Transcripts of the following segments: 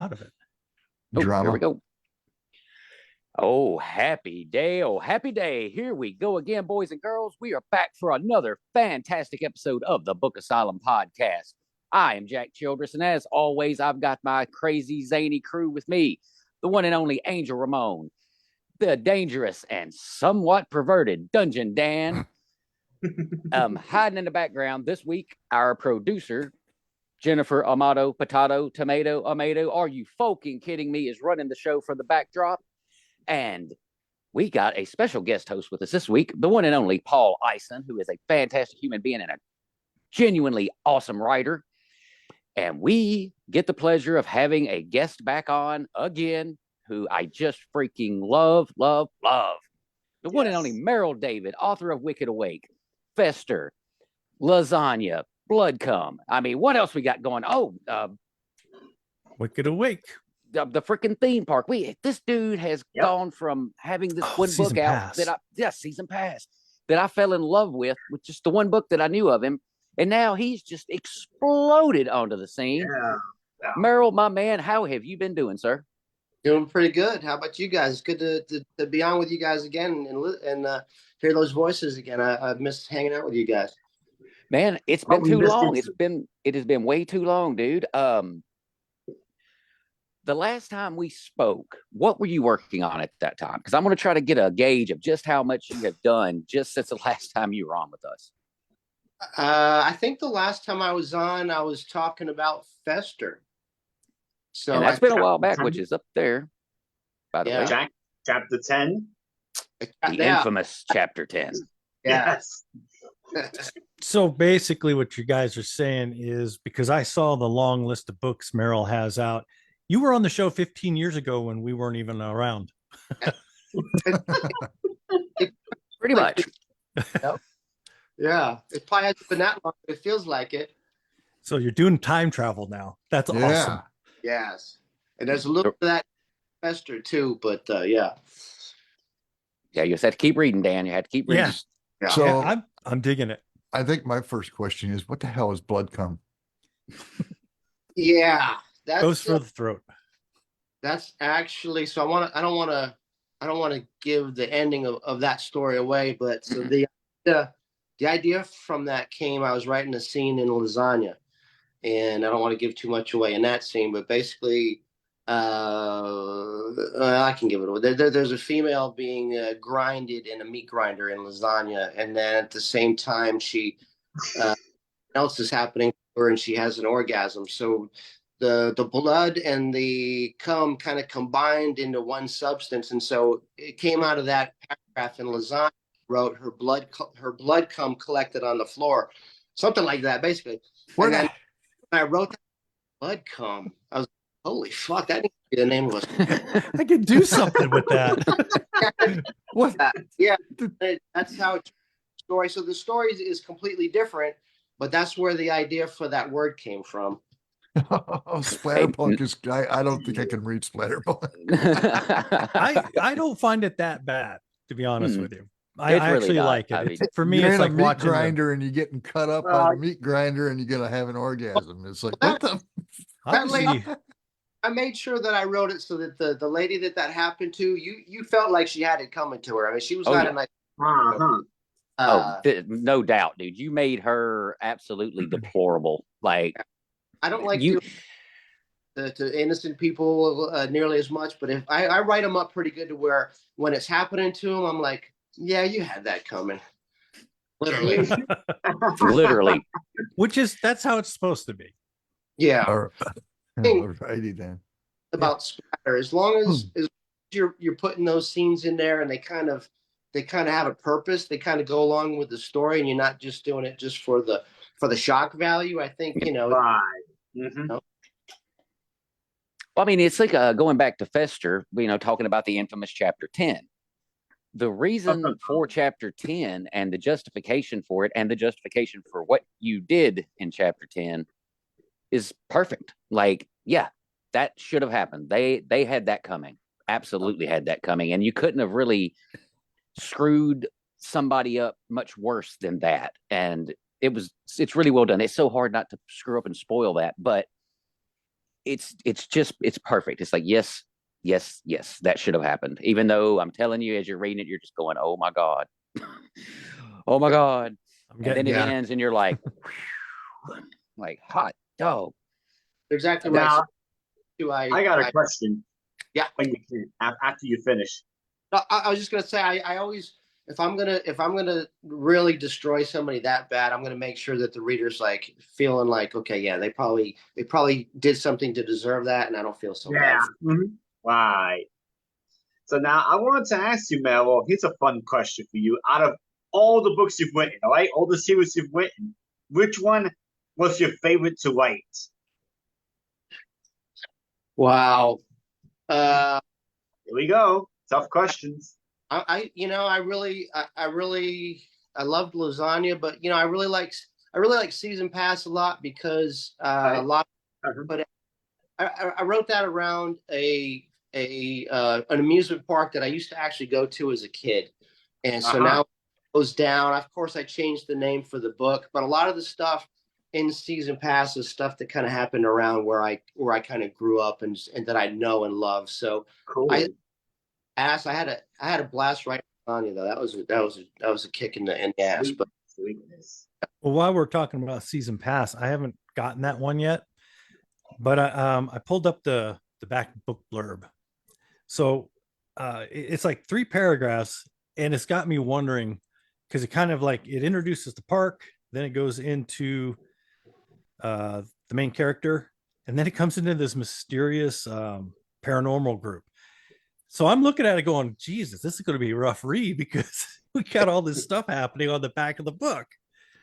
out of it. Oh, Drama. here we go. Oh, happy day. Oh, happy day. Here we go again, boys and girls. We are back for another fantastic episode of the Book Asylum podcast. I am Jack Childress, and as always, I've got my crazy, zany crew with me. The one and only Angel Ramon, the dangerous and somewhat perverted Dungeondan. Hiding in the background this week, our producer, Jennifer Amato, Tomato. Are you fucking kidding me? Is running the show for the backdrop. And we got a special guest host with us this week, the one and only Paul Ieson, who is a fantastic human being and a genuinely awesome writer. And we get the pleasure of having a guest back on again, who I just freaking love. The one and only Merrill David, author of Wicked Awake, Fester, Lasagna, Blood Cum. I mean, what else we got going? Wicked Awake. The freaking theme park. This dude has gone from having this one book out season pass that I fell in love with just the one book that I knew of him, and now he's just exploded onto the scene. Yeah. Merrill, my man, how have you been doing, sir? Doing pretty good. How about you guys? It's good to be on with you guys again and hear those voices again. I've missed hanging out with you guys. Man, it's been too long. It has been way too long, dude. The last time we spoke, what were you working on at that time? Because I'm going to try to get a gauge of just how much you have done just since the last time you were on with us. I think the last time I was on, I was talking about Fester. So and that's been a while back, which is up there, by the way. Jack, chapter 10. The infamous chapter 10. Yes. So basically what you guys are saying is, because I saw the long list of books Merrill has out, you were on the show 15 years ago when we weren't even around. Pretty much. Yep. Yeah. It probably hasn't been that long, but it feels like it. So you're doing time travel now. That's awesome. Yes. And there's a little bit of that Fester too, but yeah. Yeah, you just had to keep reading, Dan. You had to keep reading. Yeah. So yeah, I'm digging it. I think my first question is, what the hell is Blood Cum? Yeah. That goes for the throat. That's actually, so I don't want to give the ending of that story away, but so the idea from that came, I was writing a scene in Lasagna, and I don't want to give too much away in that scene, but basically, I can give it away. There's a female being grinded in a meat grinder in Lasagna, and then at the same time, she else is happening to her, and she has an orgasm. So the blood and the cum kind of combined into one substance, and so it came out of that paragraph in Lasagna. Wrote her blood cum collected on the floor, something like that, basically. And then when I wrote that blood cum, I was like, holy fuck, that needs to be the name of it. I could do something with that. What? Yeah, that's how it's story. So the story is completely different, but that's where the idea for that word came from. Splatterpunk is. I don't think I can read Splatterpunk. I don't find it that bad, to be honest with you. I really actually like it. I mean, for me, you're it's in like a meat watching grinder and you're getting cut up by the meat grinder and you're gonna have an orgasm. It's like what the. That lady, I made sure that I wrote it so that the lady that happened to, you felt like she had it coming to her. I mean, she was not a nice. No doubt, dude. You made her absolutely deplorable. Like, I don't like to innocent people nearly as much, but if I write them up pretty good to where when it's happening to them, I'm like, yeah, you had that coming. Literally. Literally. That's how it's supposed to be. Yeah. Alrighty then. About splatter. As long as you're putting those scenes in there and they kind of have a purpose, they kind of go along with the story, and you're not just doing it just for the shock value. I think, Right. Mm-hmm. Well, I mean, it's like going back to Fester, talking about the infamous chapter 10. The reason for chapter 10 and the justification for it and the justification for what you did in chapter 10 is perfect. Like, yeah, that should have happened. They had that coming. Absolutely had that coming. And you couldn't have really screwed somebody up much worse than that. And it's really well done. It's so hard not to screw up and spoil that, but it's perfect. It's like, yes, yes, yes, that should have happened. Even though I'm telling you, as you're reading it, you're just going, oh my God. Oh my God. And then it ends and you're like, like hot dog. Exactly right. Now, So, I got a question. Yeah. When you can, after you finish. No, I was just gonna say I always if I'm gonna really destroy somebody that bad, I'm gonna make sure that the reader's like feeling like, okay, yeah, they probably did something to deserve that, and I don't feel so bad. Right. So now I wanted to ask you, Mel, here's a fun question for you. Out of all the books you've written, all right, all the series you've written, which one was your favorite to write? Wow. Here we go. Tough questions. I loved Lasagna, but I really like Season Pass a lot because a lot. But I wrote that around an amusement park that I used to actually go to as a kid, and so now it goes down. Of course, I changed the name for the book, but a lot of the stuff in Season Pass is stuff that kind of happened around where I kind of grew up and that I know and love. So cool. I had a blast writing Lasagna though. That was a kick in the ass. But well, while we're talking about Season Pass, I haven't gotten that one yet, but I pulled up the back book blurb. So it's like 3 paragraphs, and it's got me wondering because it kind of like it introduces the park, then it goes into the main character, and then it comes into this mysterious paranormal group. So I'm looking at it going, Jesus, this is going to be a rough read because we got all this stuff happening on the back of the book.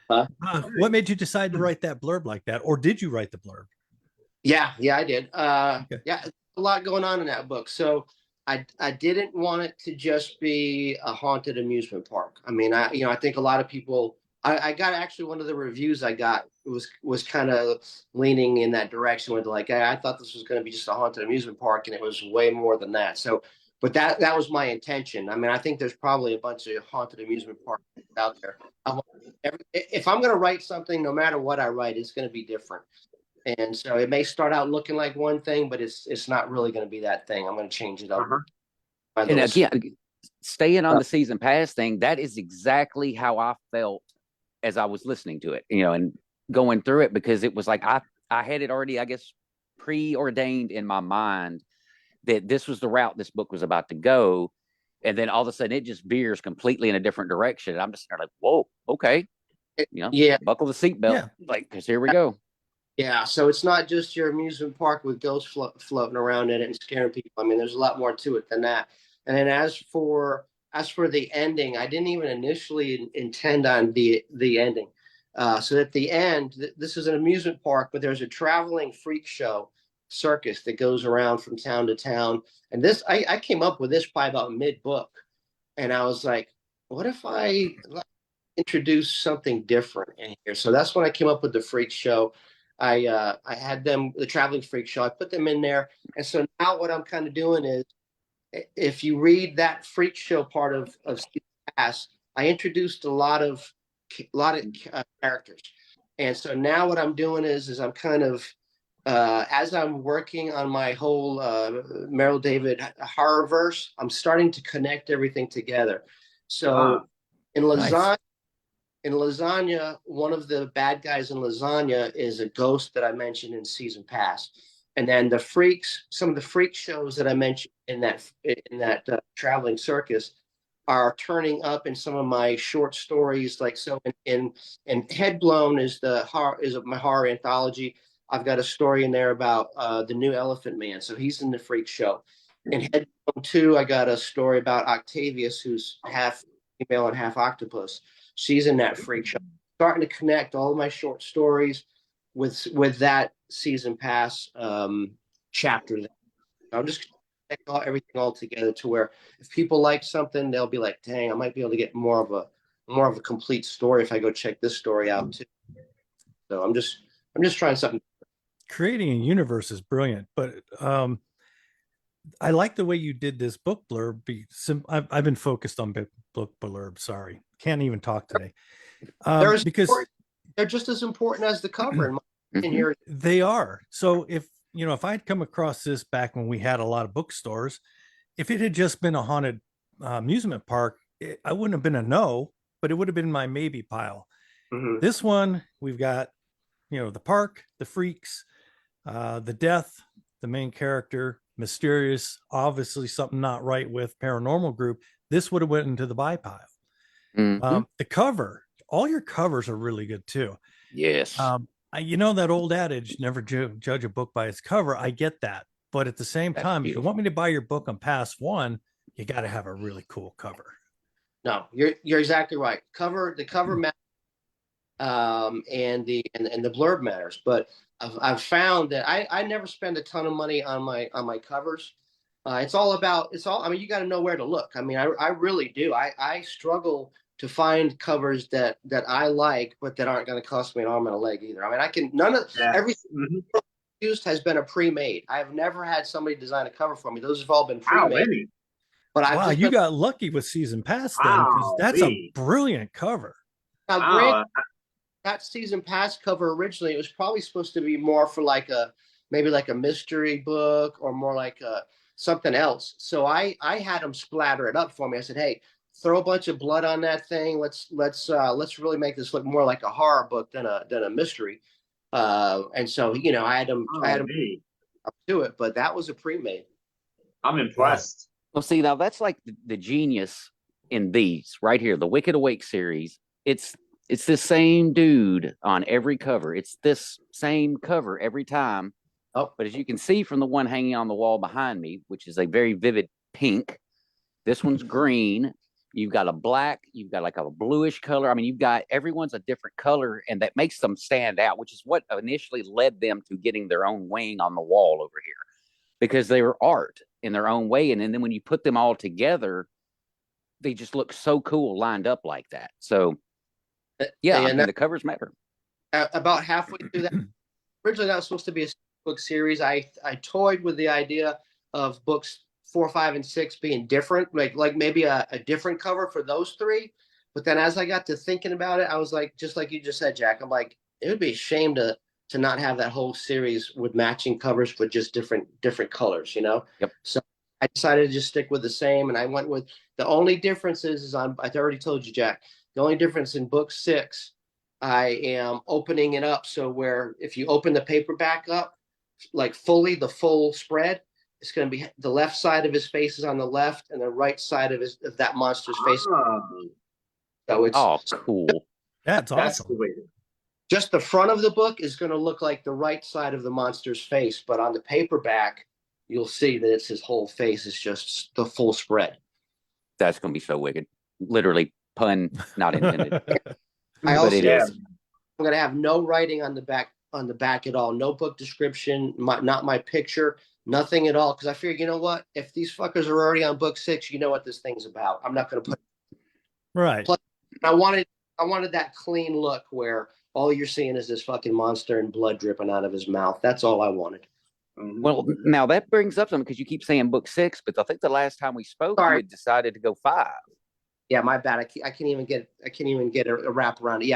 What made you decide to write that blurb like that? Or did you write the blurb? Yeah, I did. Okay. Yeah, a lot going on in that book. So I didn't want it to just be a haunted amusement park. I mean, I think a lot of people, I got actually one of the reviews I got was kind of leaning in that direction with like, I thought this was going to be just a haunted amusement park, and it was way more than that. So, but that was my intention. I mean, I think there's probably a bunch of haunted amusement parks out there. If I'm going to write something, no matter what I write, it's going to be different. And so it may start out looking like one thing, but it's not really going to be that thing. I'm going to change it up. And again, staying on the Season Pass thing, that is exactly how I felt as I was listening to it, and going through it, because it was like I had it already, I guess, preordained in my mind that this was the route this book was about to go. And then all of a sudden it just veers completely in a different direction. And I'm just like, whoa, okay. Buckle the seatbelt, like, because here we go. Yeah, so it's not just your amusement park with ghosts floating around in it and scaring people. I mean, there's a lot more to it than that. And then as for the ending, I didn't even initially intend on the ending. So at the end, this is an amusement park, but there's a traveling freak show circus that goes around from town to town. And this, I came up with this by about mid-book, and I was like, what if I introduce something different in here? So that's when I came up with the freak show. I had the traveling freak show. I put them in there, and so now what I'm kind of doing is, if you read that freak show part of Pass, I introduced a lot of characters, and so now what I'm doing is I'm kind of as I'm working on my whole Merrill David horror verse, I'm starting to connect everything together. So in Lasagna. In Lasagna, one of the bad guys in Lasagna is a ghost that I mentioned in Season Pass, and then some of the freak shows that I mentioned in that traveling circus are turning up in some of my short stories. Like so, in Headblown is my horror anthology. I've got a story in there about the new Elephant Man, so he's in the freak show. In Headblown 2, I got a story about Octavius, who's half female and half octopus. She's in that freak show. Starting to connect all of my short stories with that Season Pass chapter. I'm just everything all together to where if people like something, they'll be like, "Dang, I might be able to get more of a complete story if I go check this story out too." So I'm just trying something. Creating a universe is brilliant, but I like the way you did this book blurb. I've been focused on book blurb. Sorry, can't even talk today. Because they're just as important as the cover in my opinion. They are. So if if I'd come across this back when we had a lot of bookstores, if it had just been a haunted amusement park, I wouldn't have been a no, but it would have been my maybe pile. Mhm. This one, we've got, the park, the freaks, the death, the main character, mysterious, obviously something not right with paranormal group. This would have went into the buy pile. The cover, all your covers are really good too. Yes. That old adage, never judge a book by its cover. I get that. But at the same That's time, beautiful. if you want me to buy your book on pass one, you got to have a really cool cover. No, you're exactly right. The cover matters, and the blurb matters. But I've found that I never spend a ton of money on my covers. It's all. I mean, you got to know where to look. I mean, I really do. I struggle to find covers that I like, but that aren't going to cost me an arm and a leg either. I mean, I can everything used has been a pre-made. I've never had somebody design a cover for me. Those have all been pre-made. Wow, really? But Wow, you got lucky with season pass then, because that's a brilliant cover. Now, that season pass cover originally, it was probably supposed to be more for maybe like a mystery book or more like something else. So I had them splatter it up for me. I said, hey, throw a bunch of blood on that thing. Let's really make this look more like a horror book than a mystery. And so I had them up to it, but that was a pre-made. I'm impressed. Well, see, now that's like the genius in these right here, the Wicked Awake series. It's the same dude on every cover. It's this same cover every time. Oh, but as you can see from the one hanging on the wall behind me, which is a very vivid pink, this one's green. You've got a black, you've got like a bluish color. I mean, everyone's a different color, and that makes them stand out, which is what initially led them to getting their own wing on the wall over here, because they were art in their own way. And then when you put them all together, they just look so cool lined up like that. So yeah, I mean, the covers matter. About halfway through that, originally that was supposed to be a book series. I toyed with the idea of books 4, 5, and 6 being different, like maybe a different cover for those 3. But then as I got to thinking about it, I was like, just like you just said, Jack, I'm like, it would be a shame to not have that whole series with matching covers for just different colors, Yep. So I decided to just stick with the same, and I went with the only difference is I already told you, Jack. The only difference in book 6, I am opening it up so where if you open the paperback up, like fully, the full spread, it's going to be the left side of his face is on the left, and the right side of that monster's face. So it's cool. That's awesome. The way. Just the front of the book is going to look like the right side of the monster's face, but on the paperback, you'll see that it's his whole face is just the full spread. That's going to be so wicked. Literally, pun not intended. I also, it is. I'm going to have no writing on the back at all. No book description, not my picture, nothing at all. Because I figured, you know what? If these fuckers are already on book 6, you know what this thing's about. I'm not going to put. Right. Plus, I wanted that clean look where all you're seeing is this fucking monster and blood dripping out of his mouth. That's all I wanted. Well, now that brings up something, because you keep saying book 6, but I think the last time we spoke, you had decided to go 5. Yeah, my bad. I can't even get a wrap around it.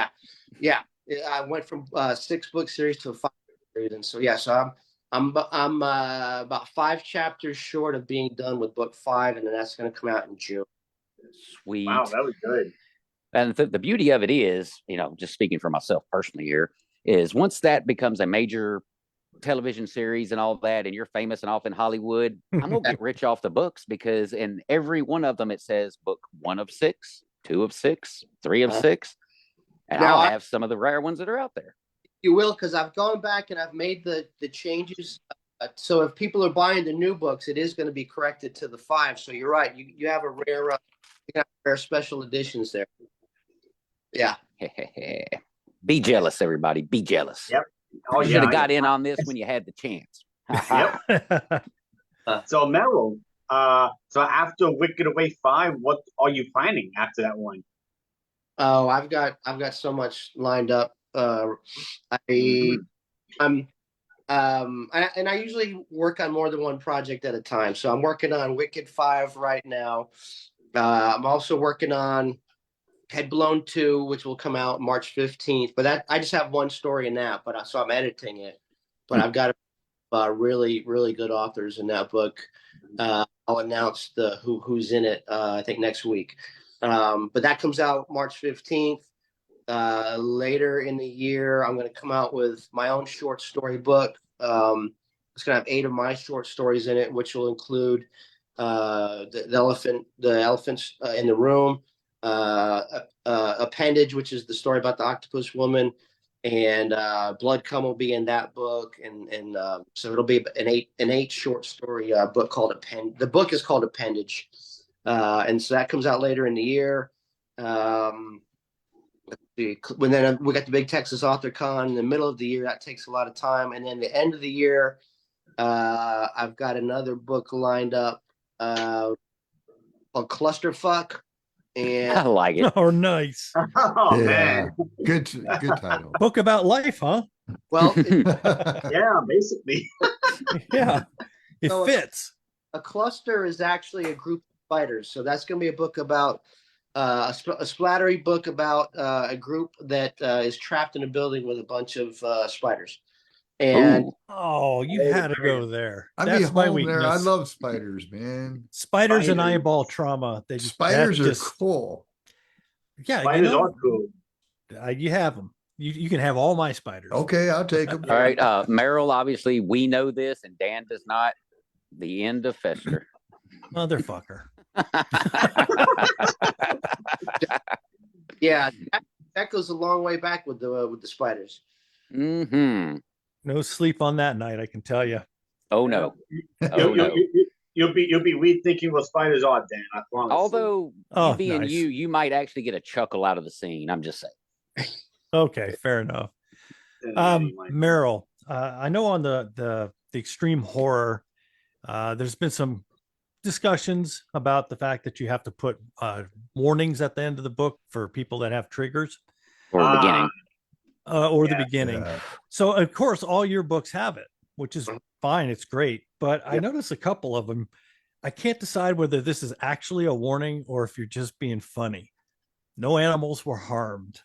Yeah. I went from 6 book series to a 5 series, and so I'm about 5 chapters short of being done with book 5, and then that's going to come out in June. Sweet. Wow, that was good. And the beauty of it is, just speaking for myself personally here, is once that becomes a major television series and all that, and you're famous and off in Hollywood, I'm gonna get rich off the books, because in every one of them it says book 1 of 6, 2 of 6, 3 of 6, and I'll have some of the rare ones that are out there. You will, because I've gone back and I've made the changes. So if people are buying the new books, it is going to be corrected to the 5. So you're right. You have a rare special editions there. Yeah. Be jealous, everybody. Be jealous. Yep. You should have got in on this when you had the chance. Yep. So Merrill, so after Wicked Away 5, what are you planning after that one? Oh, I've got so much lined up. And I usually work on more than one project at a time. So I'm working on Wicked 5 right now. I'm also working on Head Blown 2, which will come out March 15th. But I just have one story in that. So I'm editing it. But I've got really, really good authors in that book. I'll announce who's in it, I think next week. But that comes out March 15th. Later in the year, I'm going to come out with my own short story book. It's going to have 8 of my short stories in it, which will include the elephants in the room, Appendage, which is the story about the octopus woman, and Blood Come will be in that book, and so it'll be an 8 short story book called The book is called Appendage, and so that comes out later in the year. When then we got the big Texas Author Con in the middle of the year, that takes a lot of time, and then the end of the year, I've got another book lined up called Clusterfuck, I and like it. Oh, nice. Oh Yeah. man, Good title. Book about life, huh? well, yeah, basically. Yeah, it So- fits. a cluster is actually a group of spiders. So that's going to be a book about a splattery book about a group that is trapped in a building with a bunch of spiders. And Ooh. Oh, you had to go there. I'd be That's my home there. I weakness. love spiders, man. Spiders and Spiders. eyeball trauma. They just Spiders that are just cool. yeah. Spiders are cool. You have them. You can have all my spiders. Okay, I'll take them. All right, Merrill, obviously we know this and Dan does not. The end of Fester. Motherfucker. yeah, that goes a long way back with the spiders. Mm-hmm. No sleep on that night, I can tell you. Oh no. You'll, Oh no. you'll be rethinking what spiders are, Dan. I promise. Although Oh, you being nice. you might actually get a chuckle out of the scene. I'm just saying. Okay, fair enough. Merrill, I know on the extreme horror, there's been some discussions about the fact that you have to put warnings at the end of the book for people that have triggers Or beginning. or the Yeah. beginning. Yeah. So of course, all your books have it, which is fine. It's great. But I Yep. noticed a couple of them. I can't decide whether this is actually a warning or if you're just being funny. No animals were harmed.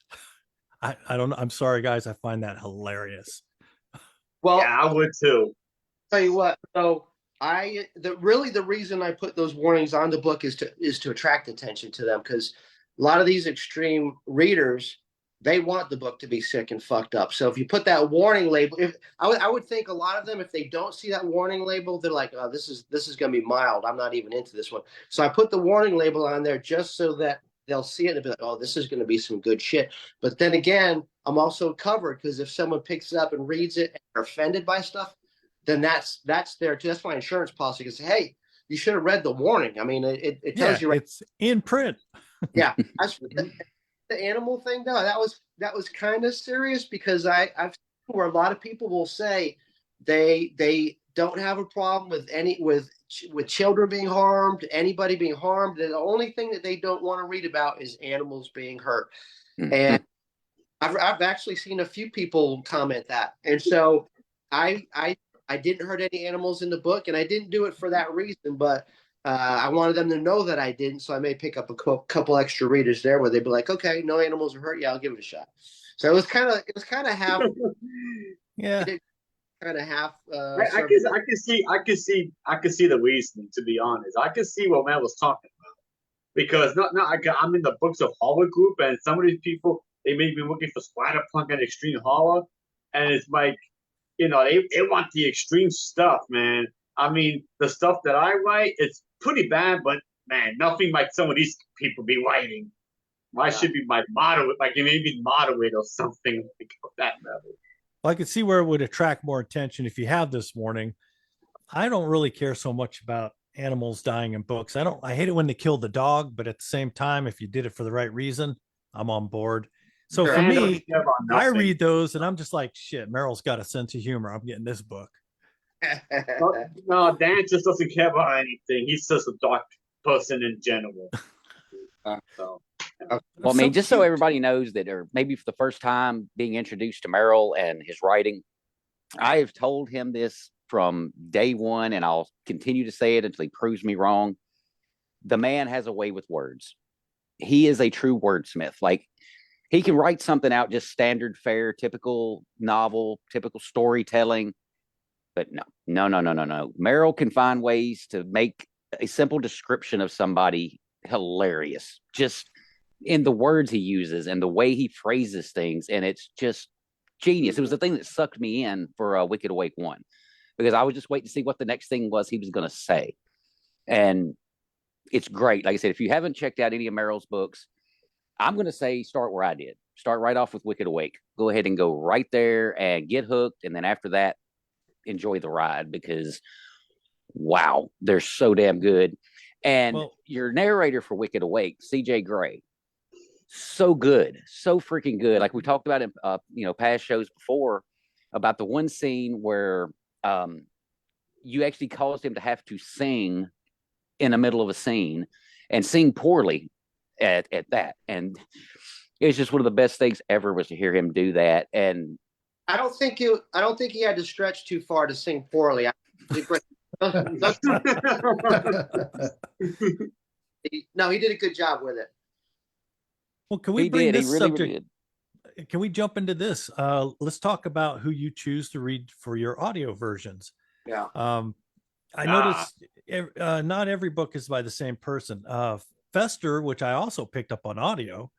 I don't know. I'm sorry, guys. I find that hilarious. Well, Yeah, I would too. tell you what. So the reason I put those warnings on the book is to attract attention to them, because a lot of these extreme readers, they want the book to be sick and fucked up. So if you put that warning label, I would think a lot of them, if they don't see that warning label, they're like, oh, this is going to be mild. I'm not even into this one. So I put the warning label on there just so that they'll see it and be like, oh, this is going to be some good shit. But then again, I'm also covered, because if someone picks it up and reads it and are offended by stuff, then that's my insurance policy. Because hey, you should have read the warning. I mean, it tells you right. It's in print. Yeah, as for the animal thing, though, that was kind of serious, because I've seen where a lot of people will say they don't have a problem with children being harmed, anybody being harmed. The only thing that they don't want to read about is animals being hurt. And I've actually seen a few people comment that. And so I didn't hurt any animals in the book, and I didn't do it for that reason, but I wanted them to know that I didn't. So I may pick up a couple extra readers there where they'd be like, okay, no animals are hurt. Yeah, I'll give it a shot. So it was kind of half, Yeah. kind of half. I can see the reasoning. To be honest, I can see what Matt was talking about, because I'm in the Books of Horror group, and some of these people, they may be looking for splatterpunk and extreme horror, and it's like, they want the extreme stuff, man. I mean, the stuff that I write, it's pretty bad, but man, nothing like some of these people be writing. I should be moderate, like maybe moderate or something like that level. Well, I could see where it would attract more attention if you have this warning. I don't really care so much about animals dying in books. I hate it when they kill the dog, but at the same time, if you did it for the right reason, I'm on board. So for me, I read those and I'm just like, shit, Merrill's got a sense of humor. I'm getting this book. No, Dan just doesn't care about anything. He's just a dark person in general. Well, I mean, just so everybody knows that, or maybe for the first time being introduced to Merrill and his writing, I have told him this from day one, and I'll continue to say it until he proves me wrong. The man has a way with words. He is a true wordsmith. Like, he can write something out just standard fare, typical novel, typical storytelling, But no. Merrill can find ways to make a simple description of somebody hilarious, just in the words he uses and the way he phrases things. And it's just genius. It was the thing that sucked me in for Wicked Awake 1, because I was just waiting to see what the next thing was he was going to say. And it's great. Like I said, if you haven't checked out any of Merrill's books, I'm going to say start where I did. Start right off with Wicked Awake. Go ahead and go right there and get hooked. And then after that, enjoy the ride, because wow, they're so damn good. And your narrator for Wicked Awake, CJ Gray, so good, so freaking good. Like we talked about in past shows before, about the one scene where you actually caused him to have to sing in the middle of a scene, and sing poorly at that. And it's just one of the best things ever was to hear him do that. And I don't think he had to stretch too far to sing poorly. No, he did a good job with it. Well, can we bring this subject? Can we jump into this? Let's talk about who you choose to read for your audio versions. Yeah. I noticed not every book is by the same person. Fester, which I also picked up on audio,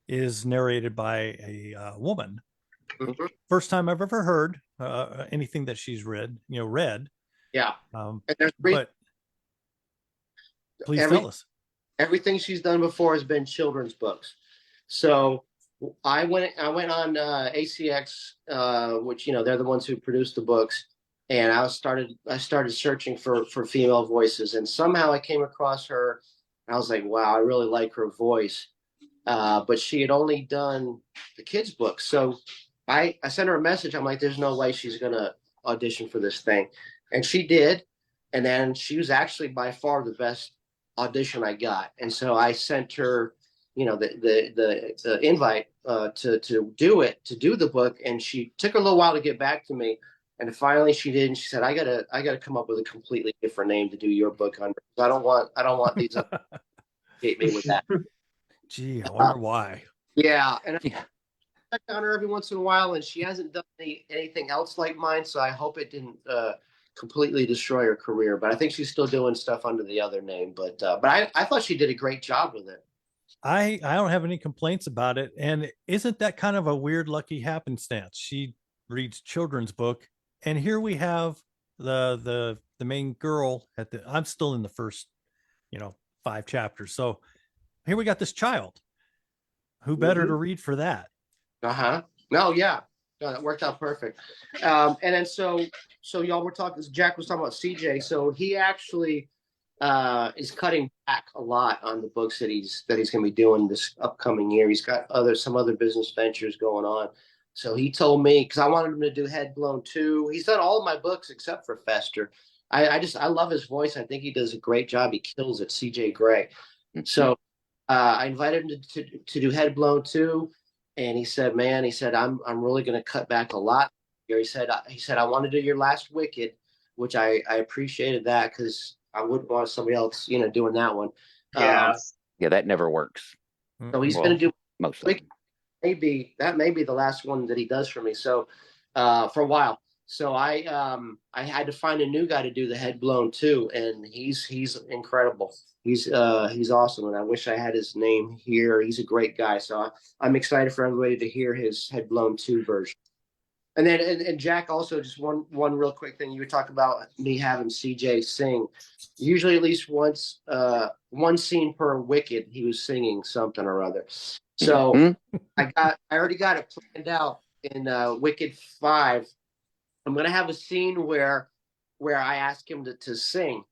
is narrated by a woman. Mm-hmm. First time I've ever heard anything that she's read. Yeah. And there's but please tell us. Everything she's done before has been children's books. So I went on ACX, which they're the ones who produced the books, and I started searching for female voices, and somehow I came across her. And I was like, wow, I really like her voice, but she had only done the kids' books. So I sent her a message. I'm like, there's no way she's gonna audition for this thing, and she did. And then she was actually by far the best audition I got, and so I sent her, the invite to do the book, and she took a little while to get back to me, and finally she did. And she said, I gotta come up with a completely different name to do your book under. I don't want these hate me with that. Gee, I wonder why. Yeah, and I check on her every once in a while, and she hasn't done anything else like mine, so I hope it didn't completely destroy her career. But I think she's still doing stuff under the other name. But I thought she did a great job with it. I don't have any complaints about it. And isn't that kind of a weird lucky happenstance? She reads children's book, and here we have the main girl I'm still in the first 5 chapters. So here we got this child. Who better to read for that? No, yeah. No, that worked out perfect. And then so y'all were talking, Jack was talking about CJ. So he actually is cutting back a lot on the books that he's going to be doing this upcoming year. He's got some other business ventures going on. So he told me, because I wanted him to do Head Blown 2. He's done all of my books except for Fester. I love his voice. I think he does a great job. He kills it, CJ Gray. So I invited him to do Head Blown 2. And he said, I'm really going to cut back a lot here. He said, I want to do your last Wicked, which I appreciated that, because I wouldn't want somebody else, doing that one. Yeah, that never works. So he's going to do most Wicked. That may be the last one that he does for me. So for a while. So I had to find a new guy to do the Head Blown 2, and he's incredible. He's awesome, and I wish I had his name here. He's a great guy, so I'm excited for everybody to hear his Head Blown 2 version. And then and Jack, also just one real quick thing. You would talk about me having CJ sing. Usually at least once, one scene per Wicked, he was singing something or other. So I already got it planned out in Wicked 5. I'm gonna have a scene where I ask him to sing.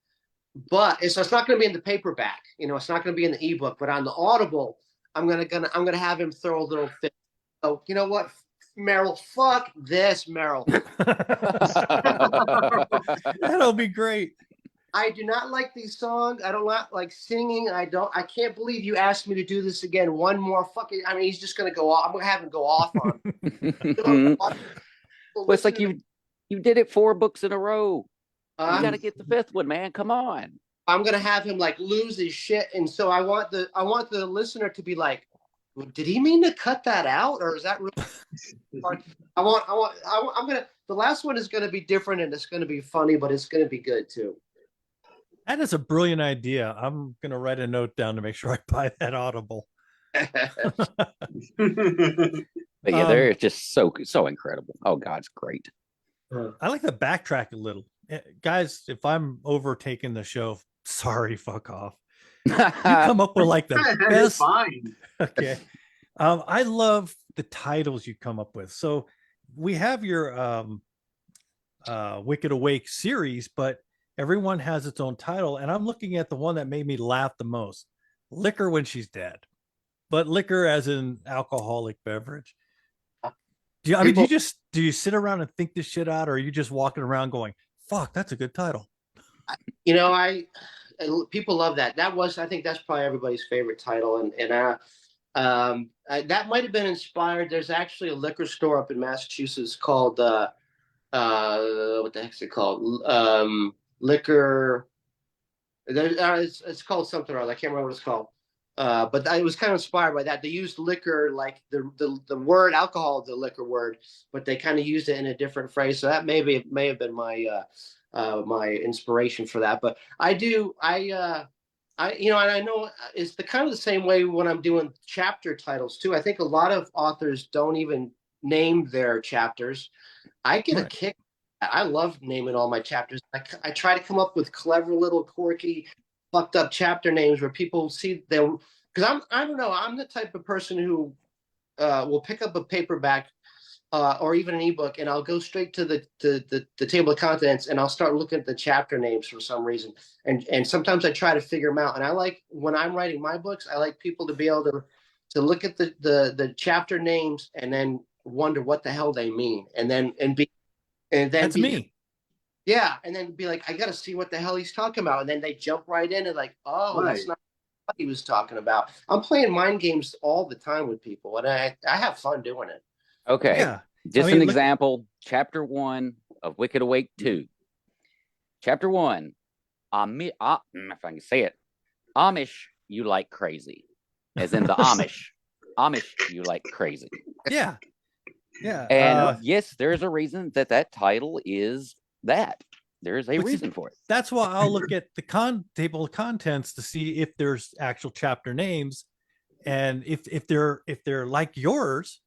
But so it's not going to be in the paperback, it's not going to be in the ebook, but on the Audible, I'm gonna have him throw a little fit. So you know what, Merrill, fuck this, Merrill. That'll be great. I do not like these songs. I don't like singing. I can't believe you asked me to do this again. One more fucking. I mean, he's just gonna go off. I'm gonna have him go off on. Well, it's like you did it 4 books in a row. You got to get the 5th one, man. Come on. I'm gonna have him lose his shit, and so I want the listener to be like, did he mean to cut that out, or is that really hard? I'm gonna. The last one is gonna be different, and it's gonna be funny, but it's gonna be good too. That is a brilliant idea. I'm gonna write a note down to make sure I buy that Audible. But yeah, they're just so incredible. Oh God, it's great. I like to backtrack a little. Guys, if I'm overtaking the show, sorry, fuck off. You come up with like the It's best. fine. Okay. I love the titles you come up with. So we have your Wicked Awake series, but everyone has its own title. And I'm looking at the one that made me laugh the most. Liquor When She's Dead. But liquor as in alcoholic beverage. Do you sit around and think this shit out, or are you just walking around going, fuck, that's a good title? You know, people love that. I think that's probably everybody's favorite title. And that might have been inspired. There's actually a liquor store up in Massachusetts called what the heck's it called? Liquor. It's called something or other. I can't remember what it's called. But it was kind of inspired by that. They used liquor, like the word alcohol, the liquor word, but they kind of used it in a different phrase. So that may have been my my inspiration for that. But and I know it's the kind of the same way when I'm doing chapter titles too. I think a lot of authors don't even name their chapters. I get a kick. I love naming all my chapters. I try to come up with clever little quirky fucked up chapter names where people see them, because I don't know, I'm the type of person who will pick up a paperback or even an ebook, and I'll go straight to the table of contents, and I'll start looking at the chapter names for some reason, and sometimes I try to figure them out. And I like, when I'm writing my books, I like people to be able to look at the chapter names and then wonder what the hell they mean, and then That's me. Yeah, and then be like, I got to see what the hell he's talking about. And then they jump right in and like, oh, Right. That's not what he was talking about. I'm playing mind games all the time with people, and I have fun doing it. Okay. Yeah. Just an example. Chapter 1 of Wicked Awake 2. Chapter 1. If I can say it. Amish, you like crazy. As in the Amish. Amish, you like crazy. Yeah. Yeah. And yes, there's a reason that title is that. There's a reason for it. That's why I'll look at the table of contents to see if there's actual chapter names, and if they're like yours,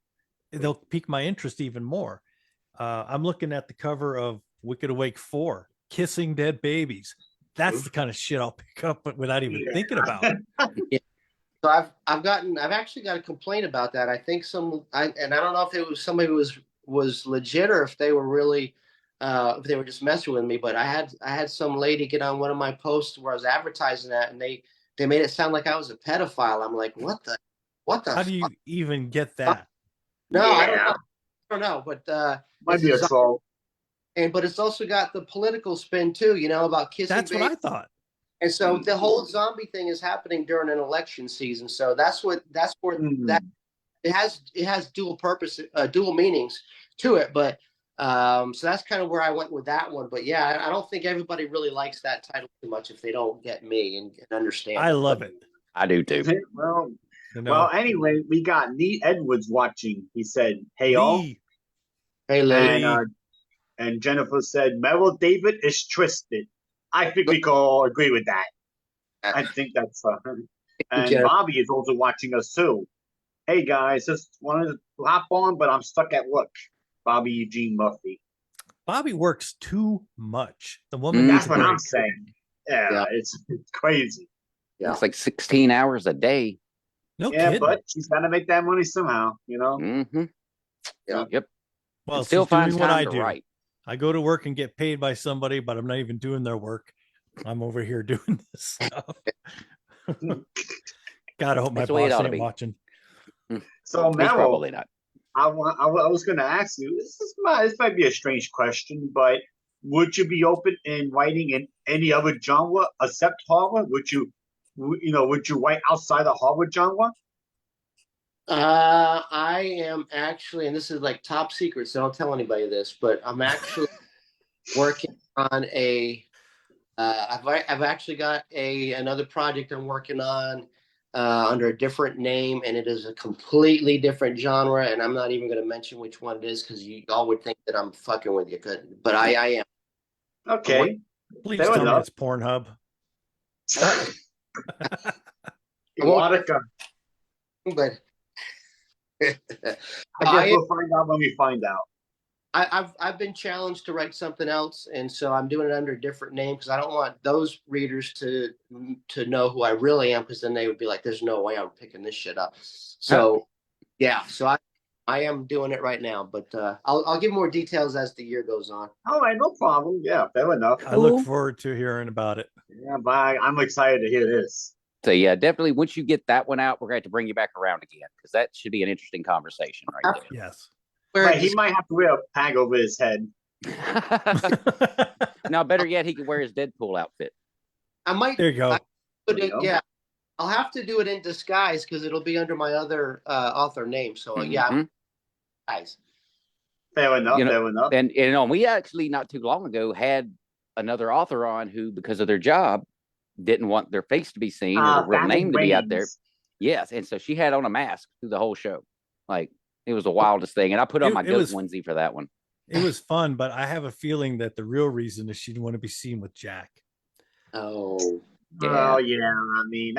they'll pique my interest even more. I'm looking at the cover of Wicked Awake 4, Kissing Dead Babies. That's the kind of shit I'll pick up without even thinking about it. Yeah. So I've actually got a complaint about that. I think I don't know if it was somebody who was legit, or if they were really if they were just messing with me. But I had some lady get on one of my posts where I was advertising that, and they made it sound like I was a pedophile. I'm like, what the How do you even get that? No, Yeah. I don't know. But Might be a troll. but it's also got the political spin too, about kissing. That's what I thought. And so the whole zombie thing is happening during an election season. So that's where that it has dual purpose, dual meanings to it. But so that's kind of where I went with that one. But yeah, I don't think everybody really likes that title too much if they don't get me and understand. I love it. I do too. Well, anyway, we got Lee Edwards watching. He said, "Hey all." Hey Lee. And Jennifer said, "Merrill David is twisted." I think we can all agree with that. I think that's and Bobby is also watching us too. Hey guys, just wanted to hop on, but I'm stuck at work. Bobby Eugene Murphy. Bobby works too much. The woman. That's what I'm saying. Yeah. It's crazy. Yeah. It's like 16 hours a day. No kidding. But she's got to make that money somehow, Mm-hmm. Yeah. Yep. Well, still finds what I time to do. write. I go to work and get paid by somebody, but I'm not even doing their work. I'm over here doing this stuff. God, I hope my boss ain't watching. So, Merrill, probably not. I was going to ask you, this might be a strange question, but would you be open in writing in any other genre except horror? Would you write outside the horror genre? I am actually, and this is like top secret, so don't tell anybody this, but I'm actually working on I've actually got another project I'm working on under a different name, and it is a completely different genre. And I'm not even going to mention which one it is because you all would think that I'm fucking with you. But I am. Okay. Please Fair tell me enough. it's Pornhub. Erotica. But I guess we'll find out when we find out. I've been challenged to write something else, and so I'm doing it under a different name because I don't want those readers to know who I really am, because then they would be like, "There's no way I'm picking this shit up." So, yeah, so I am doing it right now, but I'll give more details as the year goes on. All right, no problem. Yeah, fair enough. I look forward to hearing about it. Yeah, but I'm excited to hear this. So yeah, definitely once you get that one out, we're going to have to bring you back around again, because that should be an interesting conversation right Yes. But he might have to wear a tag over his head. there. Now, better yet, he could wear his Deadpool outfit. I might. There you go. Yeah, I'll have to do it in disguise because it'll be under my other author name. So yeah, guys. Fair enough. Fair enough. And we actually not too long ago had another author on who, because of their job, didn't want their face to be seen or the real name to be out there. Yes, and so she had on a mask through the whole show. Like, it was the wildest thing, and I put on my goat onesie for that one. It was fun, but I have a feeling that the real reason is she didn't want to be seen with Jack. Oh, yeah. Oh, yeah. I mean,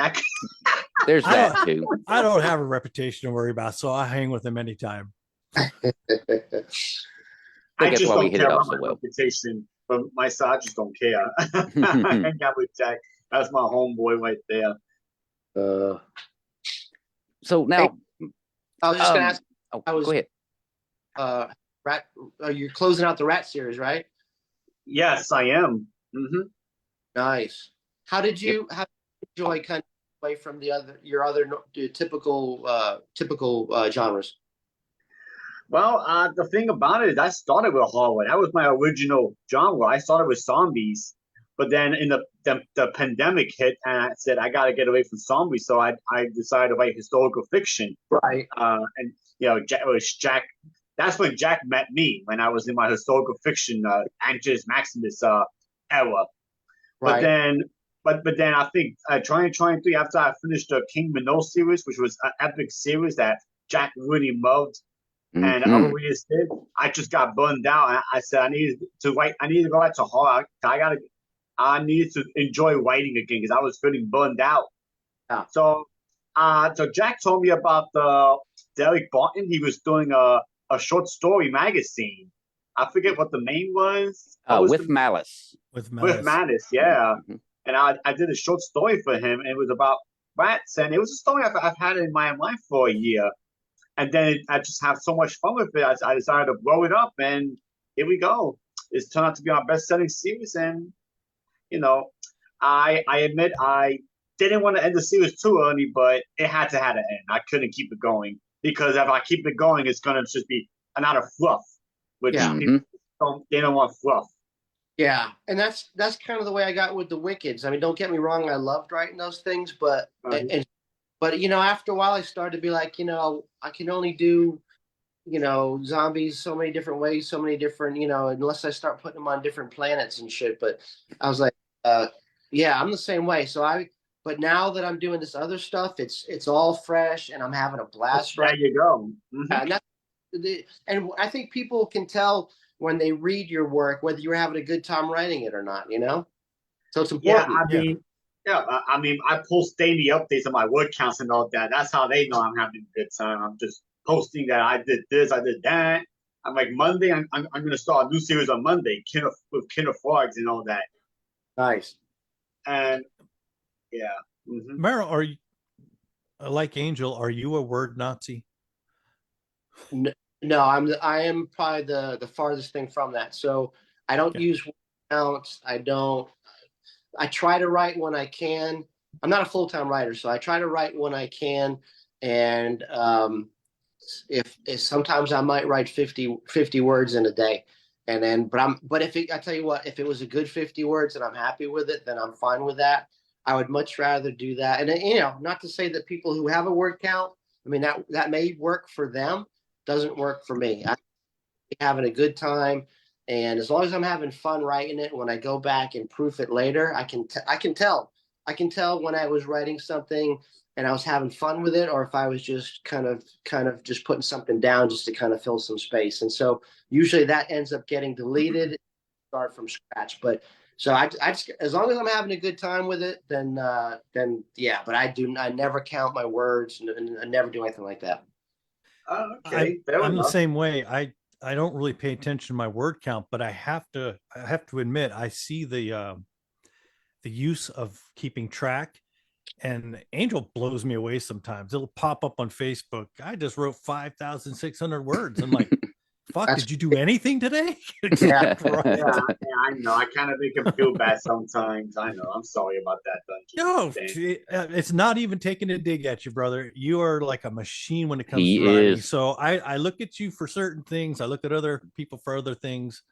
there's that too. I don't have a reputation to worry about, so I hang with him anytime. I just don't care about my reputation, but myself, I just don't care. I hang out with Jack. That's my homeboy right there. So now, I was just gonna ask. Go ahead. Rat. You're closing out the Rat series, right? Yes, I am. Mm-hmm. Nice. How did you enjoy kind of away from your other typical genres? Well, the thing about it is, I started with horror. That was my original genre. I started with zombies, but then in the pandemic hit, and I said I got to get away from zombies, so I decided to write historical fiction. Right. And it was Jack. That's when Jack met me, when I was in my historical fiction Angelus Maximus era. Right. But then I think trying 3 after I finished the King Minot series, which was an epic series that Jack really loved, and other readers did, I just got burned out. I said I needed to write. I needed to go back to horror. I needed to enjoy writing again because I was feeling burned out. Yeah. So Jack told me about Derek Barton. He was doing a short story magazine. I forget what the name was. With Malice. With Malice, yeah. Mm-hmm. And I did a short story for him, and it was about rats, and it was a story I've had in my mind for a year. And then I just have so much fun with it. I decided to blow it up, and here we go. It's turned out to be our best-selling series, and I admit I didn't want to end the series too early, but it had to have an end. I couldn't keep it going because if I keep it going, it's gonna just be another fluff, which people don't want fluff. Yeah, and that's kind of the way I got with the Wickeds. I mean, don't get me wrong, I loved writing those things, but after a while, I started to be like, I can only do, zombies so many different ways, so many different, unless I start putting them on different planets and shit. But I was like, I'm the same way. But now that I'm doing this other stuff, it's all fresh, and I'm having a blast. There you go. Mm-hmm. And I think people can tell when they read your work whether you're having a good time writing it or not. So it's important. I mean, I post daily updates on my word counts and all that. That's how they know I'm having a good time. I'm just posting that I did this, I did that. I'm like, Monday, I'm going to start a new series on Monday, with Killer Frogs and all that. Nice. And yeah. Mm-hmm. Merrill, are you like Angel? Are you a word Nazi? No, I am probably the farthest thing from that. So I don't use word counts. I try to write when I can. I'm not a full-time writer, so I try to write when I can. And if sometimes I might write 50 words in a day. And then, I tell you what, if it was a good 50 words and I'm happy with it, then I'm fine with that. I would much rather do that. And not to say that people who have a word count, I mean, that may work for them, doesn't work for me. I'm having a good time. And as long as I'm having fun writing it, when I go back and proof it later, I can tell when I was writing something and I was having fun with it, or if I was just kind of just putting something down just to kind of fill some space. And so usually that ends up getting deleted, start from scratch. But so I just, as long as I'm having a good time with it, then yeah. But I never count my words, and I never do anything like that. Okay, fair I'm the enough. same way. I don't really pay attention to my word count, but I have to admit I see the use of keeping track, and Angel blows me away sometimes. It'll pop up on Facebook. I just wrote 5,600 words. I'm like, fuck, That's- did you do anything today? Yeah. Right. Yeah, I know. I kind of make him feel bad sometimes. I know. I'm sorry about that, No, Dungeon. it's not even taking a dig at you, brother. You are like a machine when it comes He to writing. is. So I look at you for certain things. I look at other people for other things,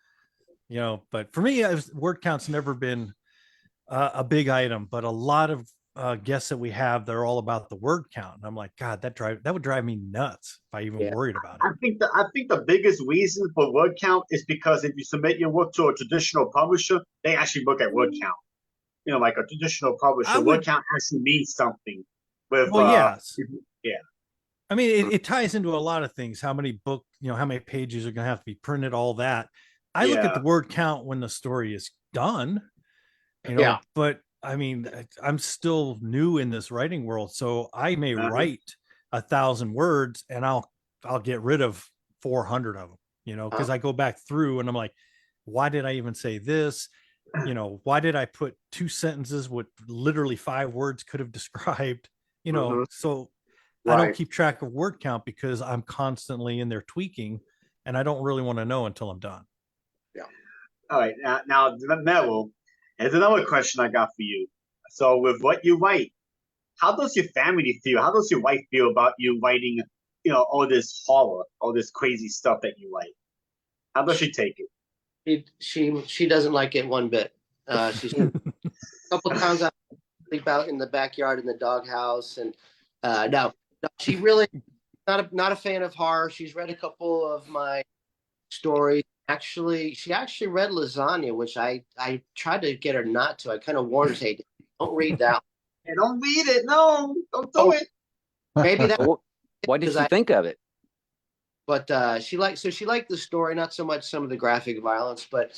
but for me, word count's never been a big item, but a lot of guests that we have, they're all about the word count. And I'm like, God, that would drive me nuts if I even Yeah. worried about it. I think the biggest reason for word count is because if you submit your work to a traditional publisher, they actually look at word count. Like a traditional publisher, word count actually means something. With yes. yeah. I mean, it ties into a lot of things. How many how many pages are going to have to be printed, all that. I look at the word count when the story is done, Yeah. but I mean, I'm still new in this writing world. So I may write 1,000 words and I'll get rid of 400 of them, because I go back through and I'm like, why did I even say this? Why did I put 2 sentences what literally 5 words could have described, so I don't keep track of word count because I'm constantly in there tweaking, and I don't really want to know until I'm done. Yeah. All right. Now, Merrill, there's another question I got for you. So, with what you write, how does your family feel? How does your wife feel about you writing, all this horror, all this crazy stuff that you write? How does she take it? She doesn't like it one bit. She's a couple times I sleep out in the backyard in the doghouse, and no, she really not a fan of horror. She's read a couple of my stories. Actually, she actually read Lasagna, which I tried to get her not to. I kind of warned her, hey, don't read that. Hey, don't read it. No, don't do it. Maybe that. What did she think of it? But she liked the story, not so much some of the graphic violence. But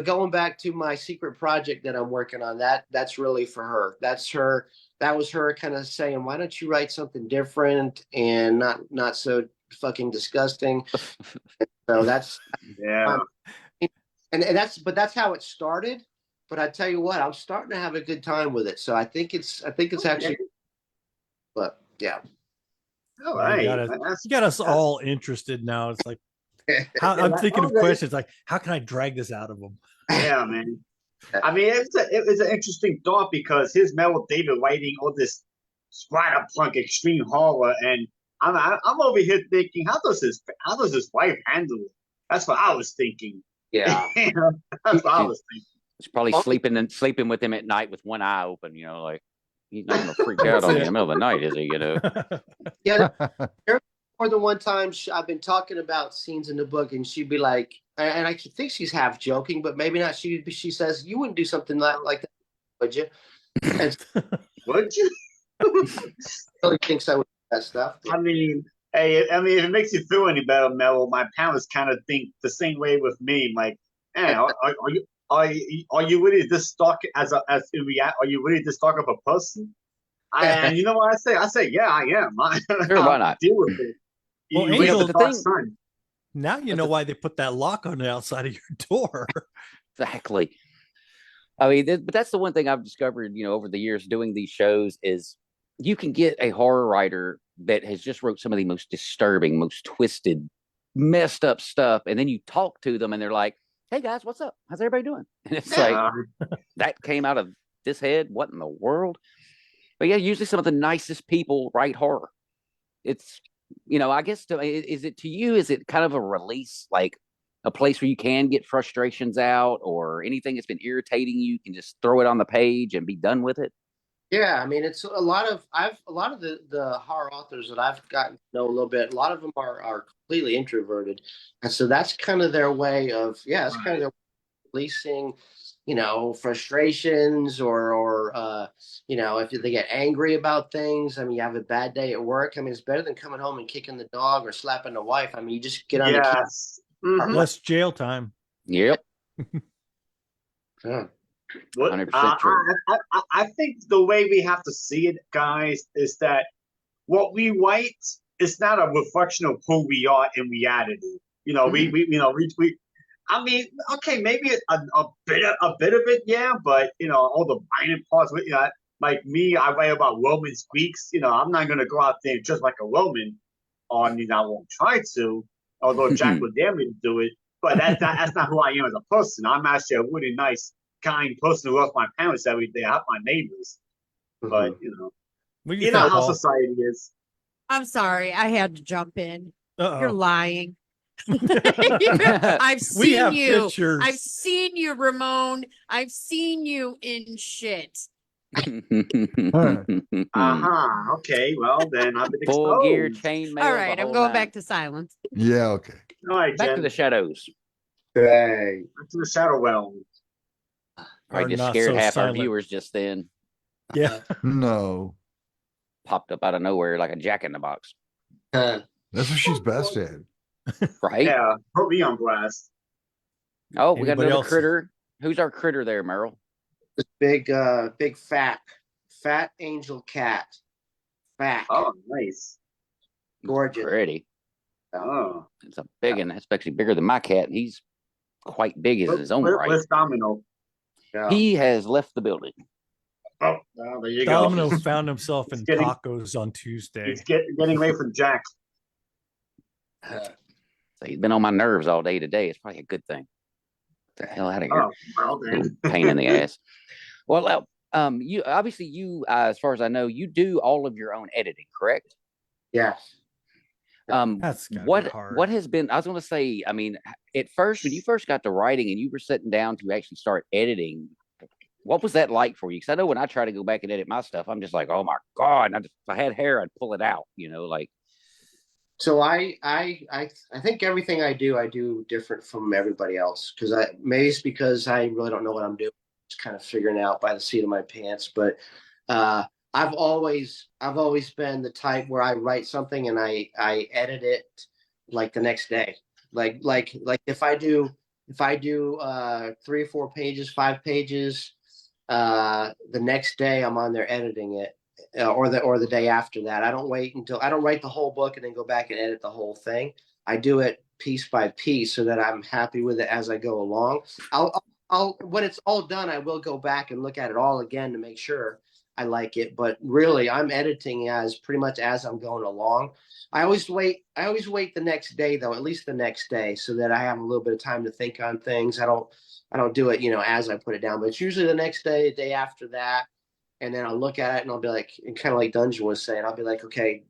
going back to my secret project that I'm working on, that's really for her. That was her kind of saying, why don't you write something different and not so fucking disgusting. So that's and that's how it started. But I tell you what, I'm starting to have a good time with it. So I think it's actually, but yeah. All right. You got us all interested now. It's like, I'm thinking of questions like, how can I drag this out of them? Yeah, man. I mean, it was an interesting thought because here's Merrill David writing all this Spider-Punk extreme horror, and I'm over here thinking, how does his wife handle it? That's what I was thinking. Yeah, that's what I was thinking. She's probably sleeping with him at night with one eye open. Like he's not going to freak out on you in the middle of the night, is he? Yeah. More than one time, I've been talking about scenes in the book, and she'd be like, and I think she's half joking, but maybe not. She says, "You wouldn't do something like that, would you?" And would you? really thinks I would do that stuff. I mean, if it makes you feel any better, Mel, my parents kind of think the same way with me. Like, hey, are you really this stuck are you really this stuck of a person? And you know what I say? I say, yeah, I am. Sure, why not? Deal with it. Well, Angel, the thing. Now you know why they put that lock on the outside of your door. Exactly. I mean, but that's the one thing I've discovered, over the years doing these shows is you can get a horror writer that has just wrote some of the most disturbing, most twisted, messed up stuff, and then you talk to them and they're like, "Hey guys, what's up? How's everybody doing?" And it's like that came out of this head. What in the world? But yeah, usually some of the nicest people write horror. It's I guess is it to you? Is it kind of a release, like a place where you can get frustrations out, or anything that's been irritating you can just throw it on the page and be done with it? Yeah, I mean, it's a lot of the horror authors that I've gotten to know a little bit. A lot of them are completely introverted, and so that's kind of their way of releasing frustrations or if they get angry about things. I mean, you have a bad day at work. I mean, it's better than coming home and kicking the dog or slapping the wife. I mean, you just get on the key. Yes. Mhm. Less jail time. Yep. Yeah. 100% true. I think the way we have to see it, guys, is that what we write is not a reflection of who we are in reality. We I mean, okay, maybe a bit of it, yeah, but all the minor parts. Like me, I write about Romans, Greeks. I'm not gonna go out there just like a Roman. I won't try to. Although Jack would dare me to do it, but that's not who I am as a person. I'm actually a really nice, kind person who loves my parents every day. I have my neighbors, but What do you you know think, how Paul? society is. I'm sorry, I had to jump in. Uh-oh. You're lying. We seen have you. pictures. I've seen you, Ramon. I've seen you in shit. Okay, well then I've been Full exposed. gear, chainmail. All right, I'm going back to silence. Yeah, okay. All right, Back Jen. to the shadows. Hey. Back to the shadow realm. I Are just not scared so half silent. our viewers just then. Yeah. No, Popped up out of nowhere like a jack in the box. Huh. that's what she's best at. Right? Yeah, put me on blast. Oh, we got Anybody another else? critter. Who's our critter there, Merrill? This big fat angel cat. Fat. Oh, nice. Gorgeous. Pretty. Oh, It's a big one. That's actually bigger than my cat. He's quite big in his own right. Where's Domino? Yeah. He has left the building. Oh, well, there you Domino go. found himself in He's getting- tacos on Tuesday. He's getting away from Jack. So he's been on my nerves all day today. It's probably a good thing. Get the hell out of here. Oh, well then. Pain in the ass. Well, you obviously as far as I know, you do all of your own editing, correct? Yes. That's gotta be What hard. has been? I was going to say. I mean, at first when you first got to writing and you were sitting down to actually start editing, what was that like for you? Because I know when I try to go back and edit my stuff, I'm just like, oh my god! And if I had hair, I'd pull it out. Like. So I think everything I do different from everybody else because maybe it's because I really don't know what I'm doing. Just kind of figuring out by the seat of my pants. But I've always been the type where I write something and I edit it like the next day. Like if I do 3 or 4 pages, 5 pages, the next day I'm on there editing it. Or the day after that. I don't write the whole book and then go back and edit the whole thing. I do it piece by piece so that I'm happy with it as I go along. I'll when it's all done, I will go back and look at it all again to make sure I like it. But really, I'm editing as pretty much as I'm going along. I always wait the next day though, at least the next day, so that I have a little bit of time to think on things. I don't do it, as I put it down, but it's usually the next day, the day after that. And then I'll look at it and I'll be like, and kind of like Dungeon was saying, I'll be like, okay,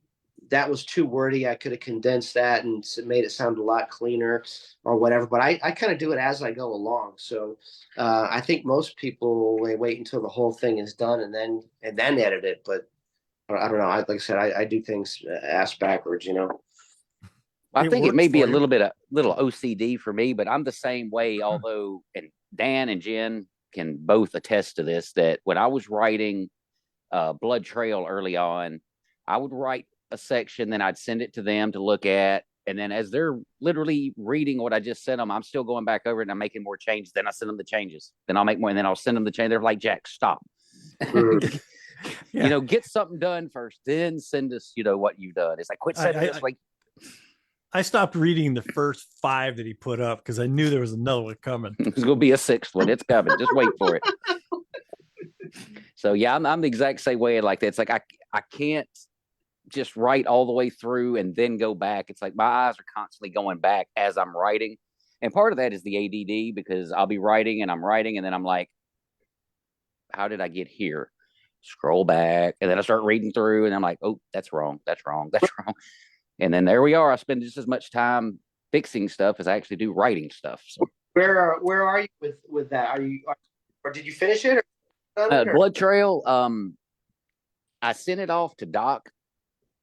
that was too wordy. I could have condensed that and made it sound a lot cleaner or whatever. But I kind of do it as I go along. So I think most people, they wait until the whole thing is done and then edit it. But I don't know. Like I said, I do things ass backwards, I think it may works be for a you. little OCD for me, but I'm the same way. Although, and Dan and Jen can both attest to this, that when I was writing Blood Trail early on, I would write a section, then I'd send it to them to look at, and then as they're literally reading what I just sent them, I'm still going back over it and I'm making more changes. Then I send them the changes. Then I'll make more, and then I'll send them the change. They're like, Jack, stop. Yeah. Get something done first, then send us, what you've done. It's like, quit sending this like. I stopped reading the first 5 that he put up because I knew there was another one coming. There's going to be a 6th one. It's coming. Just wait for it. So yeah, I'm the exact same way like that. It's like I can't just write all the way through and then go back. It's like my eyes are constantly going back as I'm writing. And part of that is the ADD because I'll be writing and then I'm like, how did I get here? Scroll back. And then I start reading through and I'm like, oh, that's wrong. That's wrong. That's wrong. And then there we are. I spend just as much time fixing stuff as I actually do writing stuff. So Where are you with that? Or did you finish it? Blood Trail, I sent it off to Doc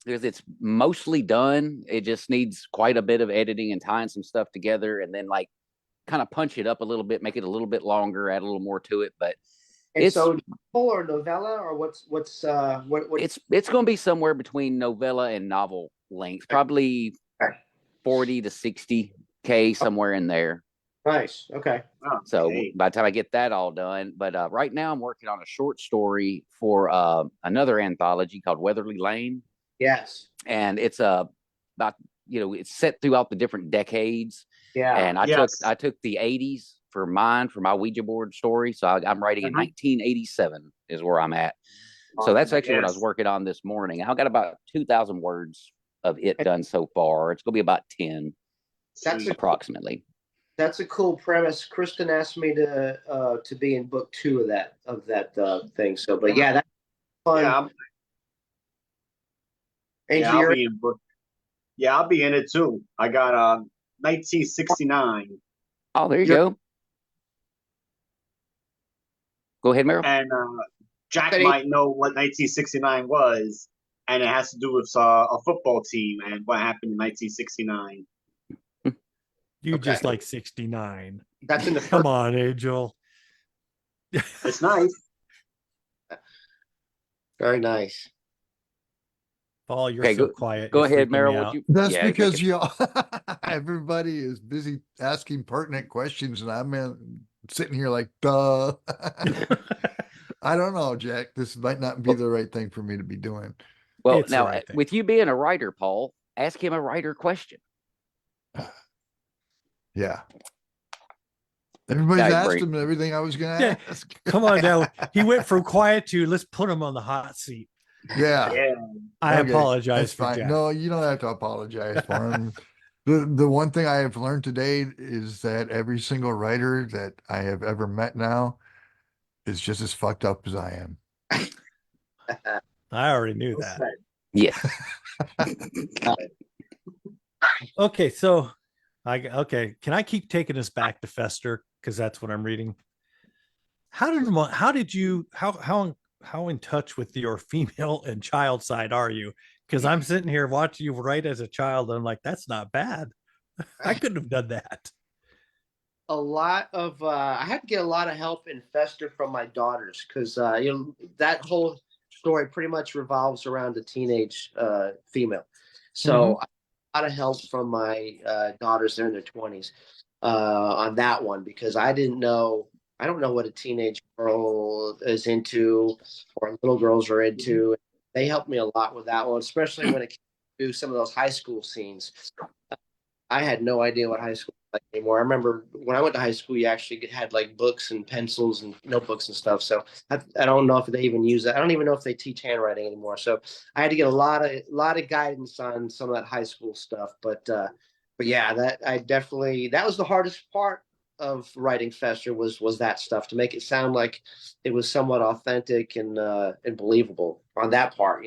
because it's mostly done. It just needs quite a bit of editing and tying some stuff together. And then like kind of punch it up a little bit, make it a little bit longer, add a little more to it. But And it's so novel or novella or what it's going to be somewhere between novella and novel length, probably 40 to 60K, somewhere in there. Nice. Okay. So by the time I get that all done, but right now I'm working on a short story for another anthology called Weatherly Lane. Yes. And it's about, it's set throughout the different decades. Yeah. And I took the 80s for my Ouija board story. So I'm writing in 1987 is where I'm at. So that's actually what I was working on this morning. I got about 2,000 words of it done so far. It's going to be about 10 approximately. That's a cool premise. Kristen asked me to be in book 2 of that thing. So, but yeah, that's fun. I'll be in book. Yeah, I'll be in it too. I got 1969. Oh, there you go. Go ahead, Merrill. And Jack might know what 1969 was, and it has to do with a football team and what happened in 1969. You just like 69. That's in the Come on, Angel. It's nice. Very nice. Paul, you're so quiet. Go You're ahead, freaking Merrill. That's because everybody is busy asking pertinent questions, and I'm sitting here like, duh. I don't know, Jack. This might not be the right thing for me to be doing. Well, It's now, the right thing. with you being a writer, Paul, ask him a writer question. Yeah. Everybody's asked him everything I was going to ask. Come on now. He went from quiet to let's put him on the hot seat. Yeah. I apologize for fine. Jack. No, you don't have to apologize for him. The one thing I have learned today is that every single writer that I have ever met now is just as fucked up as I am. I already knew that. Yes. Okay, so can I keep taking us back to Fester because that's what I'm reading? How in touch with your female and child side are you? Because I'm sitting here watching you write as a child, and I'm like, that's not bad. I couldn't have done that. A lot of I had to get a lot of help in Fester from my daughters because that whole story pretty much revolves around a teenage female. So a lot of help from my daughters. They're in their 20s on that one because I don't know what a teenage girl is into or little girls are into. They helped me a lot with that one, especially when it came to some of those high school scenes. I had no idea what high school was like anymore. I remember when I went to high school, you actually had like books and pencils and notebooks and stuff. So I don't know if they even use that. I don't even know if they teach handwriting anymore. So I had to get a lot of guidance on some of that high school stuff. But yeah, that was the hardest part of writing Fester was that stuff, to make it sound like it was somewhat authentic and believable on that part,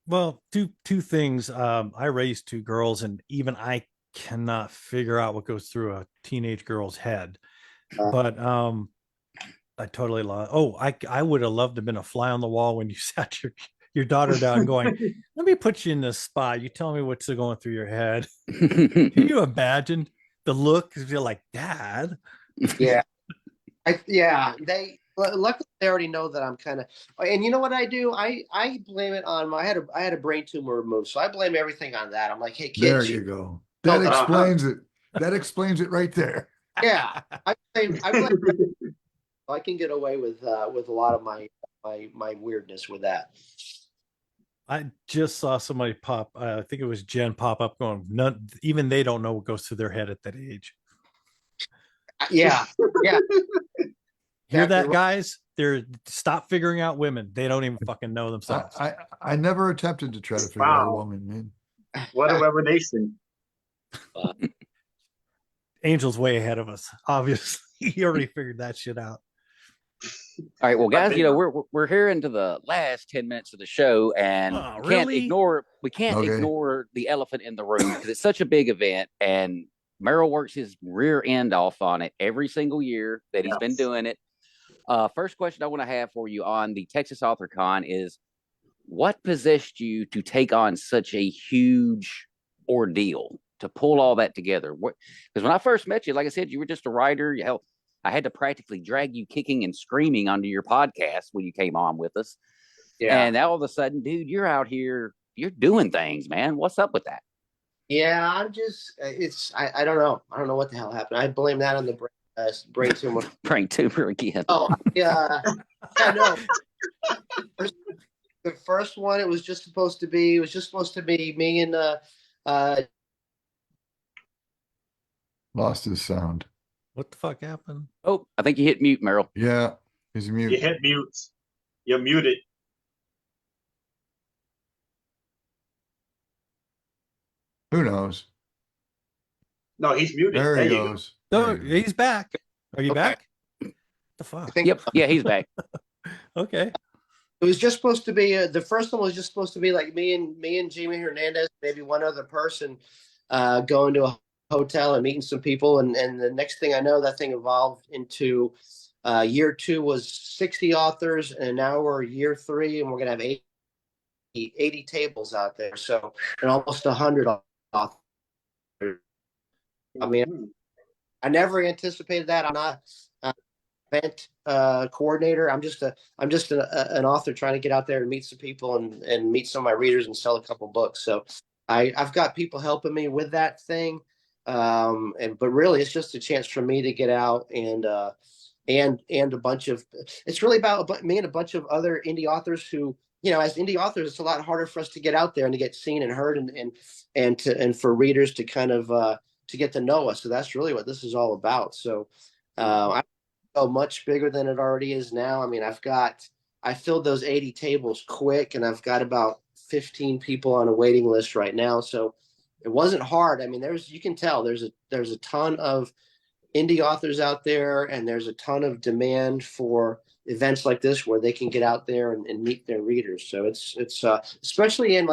Well, two things. I raised 2 girls, and even I cannot figure out what goes through a teenage girl's head. But I totally love. Oh, I would have loved to have been a fly on the wall when you sat your daughter down, going, "Let me put you in this spot. You tell me what's going through your head." Can you imagine the look? You're like, Dad. Yeah, luckily they already know that I'm kind of, and you know what I do? I blame it on I had a brain tumor removed, so I blame everything on that. I'm like, hey kids, there you go. That explains it. That explains it right there. Yeah, I blame I can get away with a lot of my weirdness with that. I just saw somebody pop. I think it was Jen pop up, going, "None, even they don't know what goes through their head at that age." Yeah. Hear that, guys? They're stop figuring out women. They don't even fucking know themselves. I never attempted to try to figure out a woman, man. What a revelation. Angel's way ahead of us. Obviously, he already figured that shit out. All right, well, guys, we're here into the last 10 minutes of the show, and we can't ignore the elephant in the room because it's such a big event, and Merrill works his rear end off on it every single year that he's been doing it. First question I want to have for you on the Texas Author Con is, what possessed you to take on such a huge ordeal to pull all that together? Because when I first met you, like I said, you were just a writer. Hell, I had to practically drag you kicking and screaming onto your podcast when you came on with us. Yeah. And all of a sudden, dude, you're out here, you're doing things, man. What's up with that? Yeah, I'm just I don't know. I don't know what the hell happened. I blame that on the brain tumor. Brain tumor again. Oh, yeah. Yeah, no. The first one, it was just supposed to be me and Lost his sound. What the fuck happened? Oh, I think you hit mute, Merrill. Yeah, he's You muted. hit mute. You're muted. Who knows? No, he's muted. There he you go. goes. No, There he goes. he's back. Are you Okay. back? The I fuck? think Yep. Yeah, he's back. Okay. it was just supposed to be the first one was just supposed to be like me and Jimmy Hernandez, maybe one other person, going to a hotel and meeting some people, and the next thing I know, that thing evolved into year 2 was 60 authors, and now we're year 3, and we're gonna have 80 tables out there, so and almost 100 authors. I mean, I never anticipated that. I'm not an event coordinator. I'm just an author trying to get out there and meet some people and meet some of my readers and sell a couple books. So I've got people helping me with that thing. But really it's just a chance for me to get out and a bunch of, it's really about me and a bunch of other indie authors who, as indie authors, it's a lot harder for us to get out there and to get seen and heard and for readers to kind of to get to know us. So that's really what this is all about. So I go much bigger than it already is now. I mean, I filled those 80 tables quick, and I've got about 15 people on a waiting list right now. So it wasn't hard. I mean, you can tell there's a ton of indie authors out there, and there's a ton of demand for events like this where they can get out there and meet their readers. So it's especially in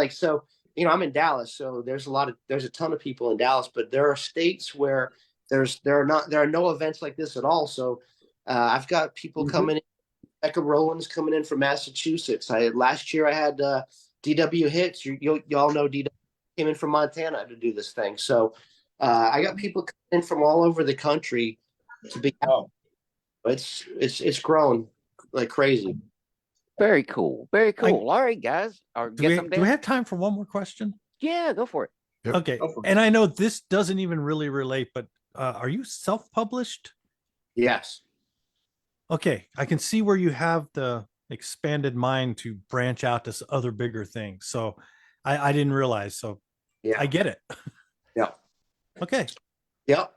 I'm in Dallas, so there's a ton of people in Dallas, but there are states where there are no events like this at all. So I've got people coming in. Becca Rowland's coming in from Massachusetts. Last year I had DW Hits. Y'all know DW came in from Montana to do this thing. So I got people coming in from all over the country to be. It's grown like crazy. Very cool. Very cool. All right, guys. Do we have time for one more question? Yeah, go for it. Yep. Okay. Go for it. And I know this doesn't even really relate, but are you self-published? Yes. Okay. I can see where you have the expanded mind to branch out to other bigger things. So I didn't realize. So Yeah. I get it. Yeah. Okay. Yep.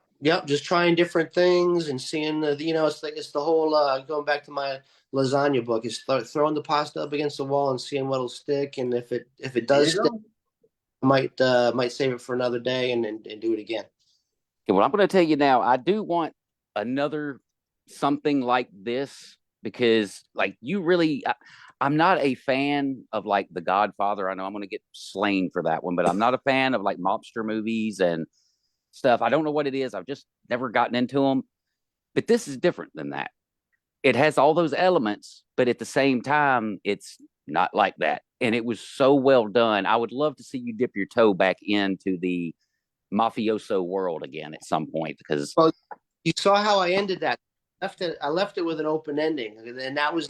Just trying different things and seeing it's the whole going back to my lasagna book, is throwing the pasta up against the wall and seeing what'll stick, and if it does stick, I might save it for another day and do it again. Okay, well, I'm going to tell you now, I do want another something like this, because like I'm not a fan of like The Godfather. I know I'm going to get slain for that one, but I'm not a fan of like mobster movies and stuff. I don't know what it is. I've just never gotten into them, but this is different than that. It has all those elements, but at the same time, it's not like that. And it was so well done. I would love to see you dip your toe back into the mafioso world again at some point, because you saw how I ended that. I left it with an open ending, and that was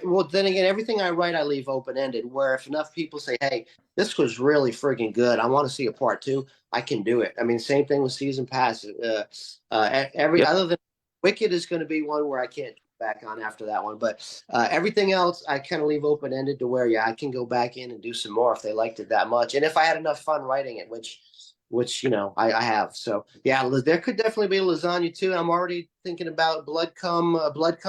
well, then again, everything I write, I leave open ended. Where if enough people say, "Hey, this was really friggin' good. I want to see a part 2," I can do it. I mean, same thing with season pass. Other than Wicked is going to be one where I can't go back on after that one, but everything else I kind of leave open ended to where I can go back in and do some more if they liked it that much, and if I had enough fun writing it, which I have. So yeah, there could definitely be lasagna too. I'm already thinking about Blood Come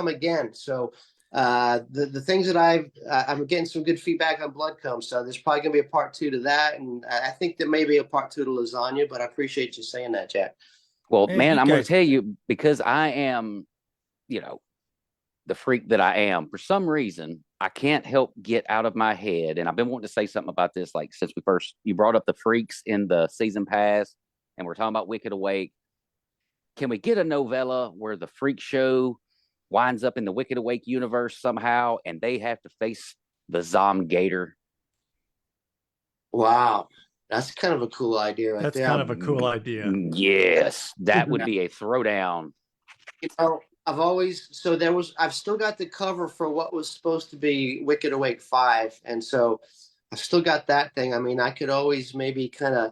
Again. So the things that I'm getting some good feedback on Blood Come. So there's probably gonna be a part 2 to that, and I think there may be a part 2 to lasagna. But I appreciate you saying that, Jack. well, Hey, man, you I'm going guys- to tell you, because I am, the freak that I am. For some reason, I can't help get out of my head, and I've been wanting to say something about this, like since you brought up the freaks in the season pass, and we're talking about Wicked Awake. Can we get a novella where the freak show winds up in the Wicked Awake universe somehow, and they have to face the Zom Gator? Wow. That's kind of a cool idea right That's there. kind of a cool idea. Yes, that would be a throwdown. You know, I've still got the cover for what was supposed to be Wicked Awake 5. And so I've still got that thing. I mean, I could always maybe I could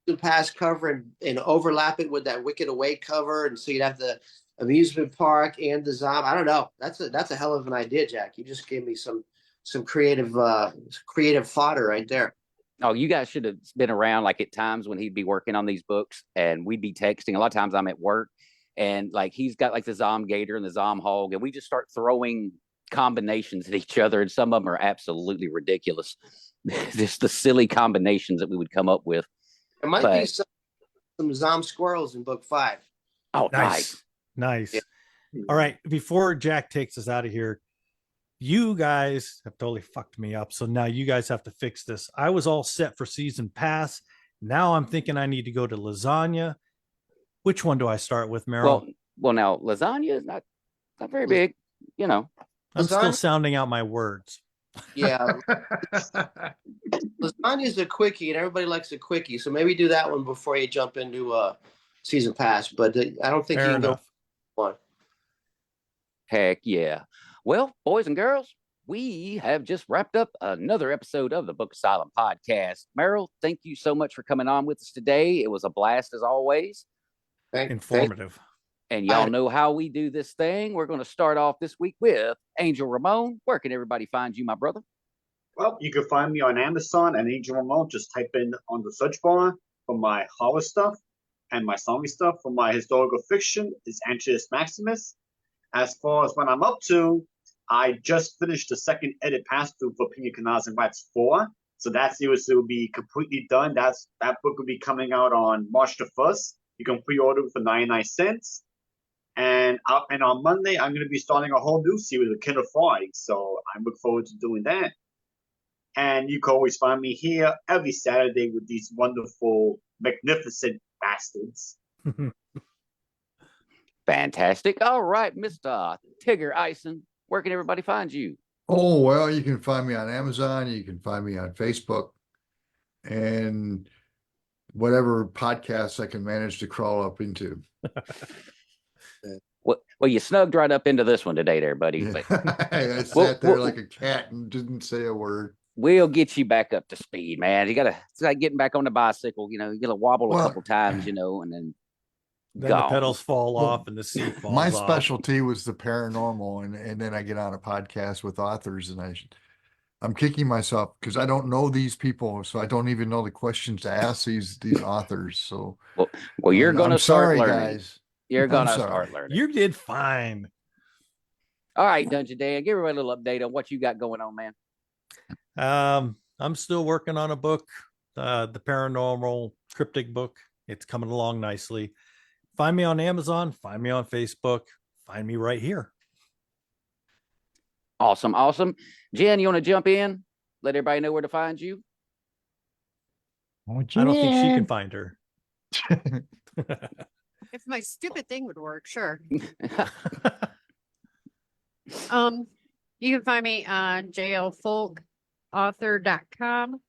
the past cover and overlap it with that Wicked Awake cover. And so you'd have the amusement park and the zombie. I don't know. That's a hell of an idea, Jack. You just gave me some creative fodder right there. Oh, you guys should have been around like at times when he'd be working on these books and we'd be texting. A lot of times I'm at work and like he's got like the Zomgator and the Zomhog, and we just start throwing combinations at each other, and some of them are absolutely ridiculous. Just the silly combinations that we would come up with. There might be some Zom squirrels in book 5. Oh, Nice. Yeah. All right. Before Jack takes us out of here, you guys have totally fucked me up. So now you guys have to fix this. I was all set for season pass. Now I'm thinking I need to go to lasagna. Which one do I start with, Merrill? Well, now lasagna is not very big, you know. I'm still sounding out my words. Yeah. Lasagna is a quickie, and everybody likes a quickie. So maybe do that one before you jump into season pass. But I don't think Fair you can enough. go one. Heck yeah. Well, boys and girls, we have just wrapped up another episode of the Book Asylum podcast. Merrill, thank you so much for coming on with us today. It was a blast as always. Informative. And y'all know how we do this thing. We're going to start off this week with Angel Ramon. Where can everybody find you, my brother? Well, you can find me on Amazon and Angel Ramon. Just type in on the search bar for my horror stuff, and my zombie stuff. For my historical fiction is Antius Maximus. As far as what I'm up to, I just finished the second edit pass through for Pina Canadas and Rats 4. So that series will be completely done. That book will be coming out on March the 1st. You can pre-order it for 99 cents. And on Monday, I'm going to be starting a whole new series with Killer Fight. So I look forward to doing that. And you can always find me here every Saturday with these wonderful, magnificent bastards. Fantastic. All right, Mr. Tigger Ieson, where can everybody find you? Oh, well, you can find me on Amazon. You can find me on Facebook and whatever podcasts I can manage to crawl up into. Well, you snugged right up into this one today there, buddy. Yeah. But I sat there like a cat and didn't say a word. we'll get you back up to speed, man. It's like getting back on the bicycle. You got to wobble a couple times, and then Then the pedals fall off and the seat falls My off. specialty was the paranormal, and then I get on a podcast with authors, and I'm kicking myself because I don't know these people, so I don't even know the questions to ask these authors. So well, you're going to start learning. Guys. You're going to start learning. You did fine. All right, Dungeondan, give everybody a little update on what you got going on, man. I'm still working on a book, the paranormal cryptic book. It's coming along nicely. Find me on Amazon, find me on Facebook, find me right here. Awesome. Jen, you want to jump in? Let everybody know where to find you? I don't think she can find her. If my stupid thing would work, sure. You can find me on jlfolkauthor.com.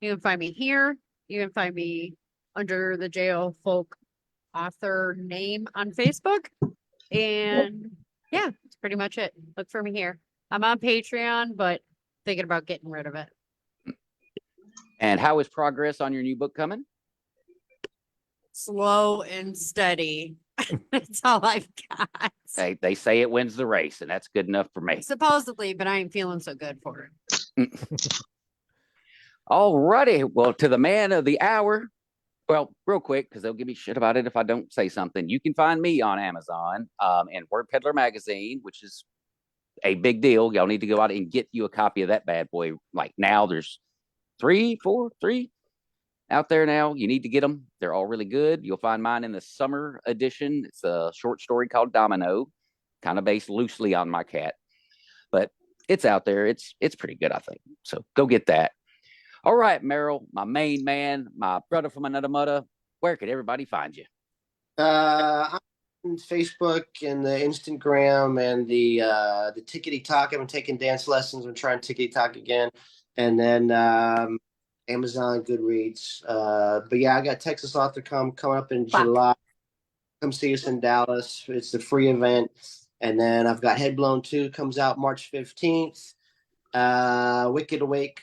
You can find me here. You can find me under the JL Folk author name on Facebook. And yeah, that's pretty much it. Look for me here. I'm on Patreon, but thinking about getting rid of it. And how is progress on your new book coming? Slow and steady. That's all I've got. They say it wins the race, and that's good enough for me. Supposedly, but I ain't feeling so good for it. All righty. Well, to the man of the hour. Well, real quick, because they'll give me shit about it if I don't say something. You can find me on Amazon and Word Peddler Magazine, which is a big deal. Y'all need to go out and get you a copy of that bad boy. Like now, there's three out there now. You need to get them. They're all really good. You'll find mine in the summer edition. It's a short story called Domino, kind of based loosely on my cat, but it's out there. It's pretty good, I think. So go get that. All right, Merrill, my main man, my brother from another mother. Where could everybody find you? I'm on Facebook and the Instagram and the Tickety Talk. I've been taking dance lessons. I'm trying Tickety Talk again, and then Amazon, Goodreads. But yeah, I got Texas Author coming up in Fuck. July. Come see us in Dallas. It's the free event. And then I've got Head Blown 2 comes out March 15th. Wicked Awake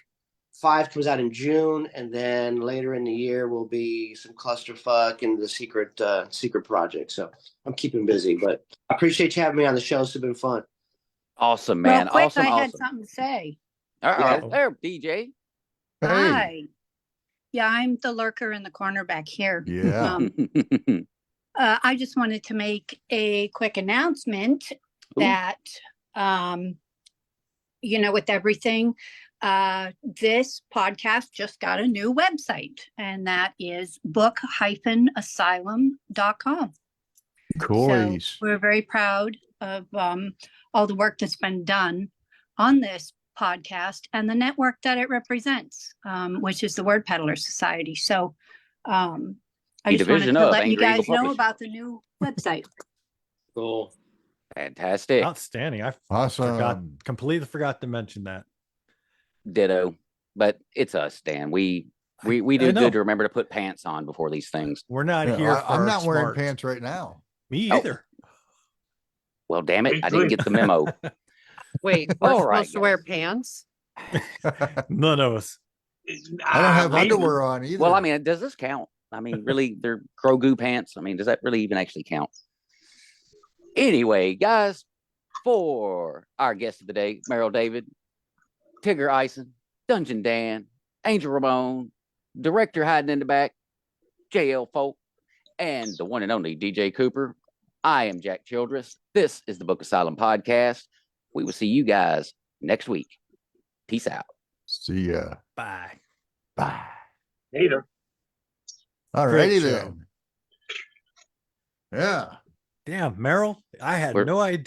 5 comes out in June. And then later in the year will be some Clusterfuck and the secret project. So I'm keeping busy. But I appreciate you having me on the show. It's been fun. Awesome, Real man. quick, Awesome, I had awesome. something to say. All right, Yeah. there, DJ. Hey, Hi. Yeah, I'm the lurker in the corner back here. yeah. I just wanted to make a quick announcement that, with everything, this podcast just got a new website, and that is book-asylum.com. Cool. So we're very proud of all the work that's been done on this podcast and the network that it represents, which is the Word Peddler Society. So I just wanted to let you guys know about the new website. Cool. Fantastic. Outstanding. I Awesome. completely forgot to mention that. Ditto. But it's us, Dan. We do know. good to remember to put pants on before these things. We're not Yeah, here. For I'm our not wearing smarts. pants right now. Me Oh. either. Well, damn it. I didn't get the memo. Wait, we're All supposed right, to wear guys. pants? None of us. I don't have maybe. underwear on either. Well, I mean, does this count? I mean, really, they're Grogu pants. I mean, does that really even actually count? Anyway, guys, for our guest of the day, Merrill David, Tigger Ieson, Dungeon Dan, Angel Ramon, director hiding in the back, JL Folk, and the one and only DJ Cooper. I am Jack Childress. This is the Book Asylum podcast. We will see you guys next week. Peace out. See ya. Bye. Bye. Later. All Great righty show. then. Yeah. Damn, Merrill. I had We're- no idea.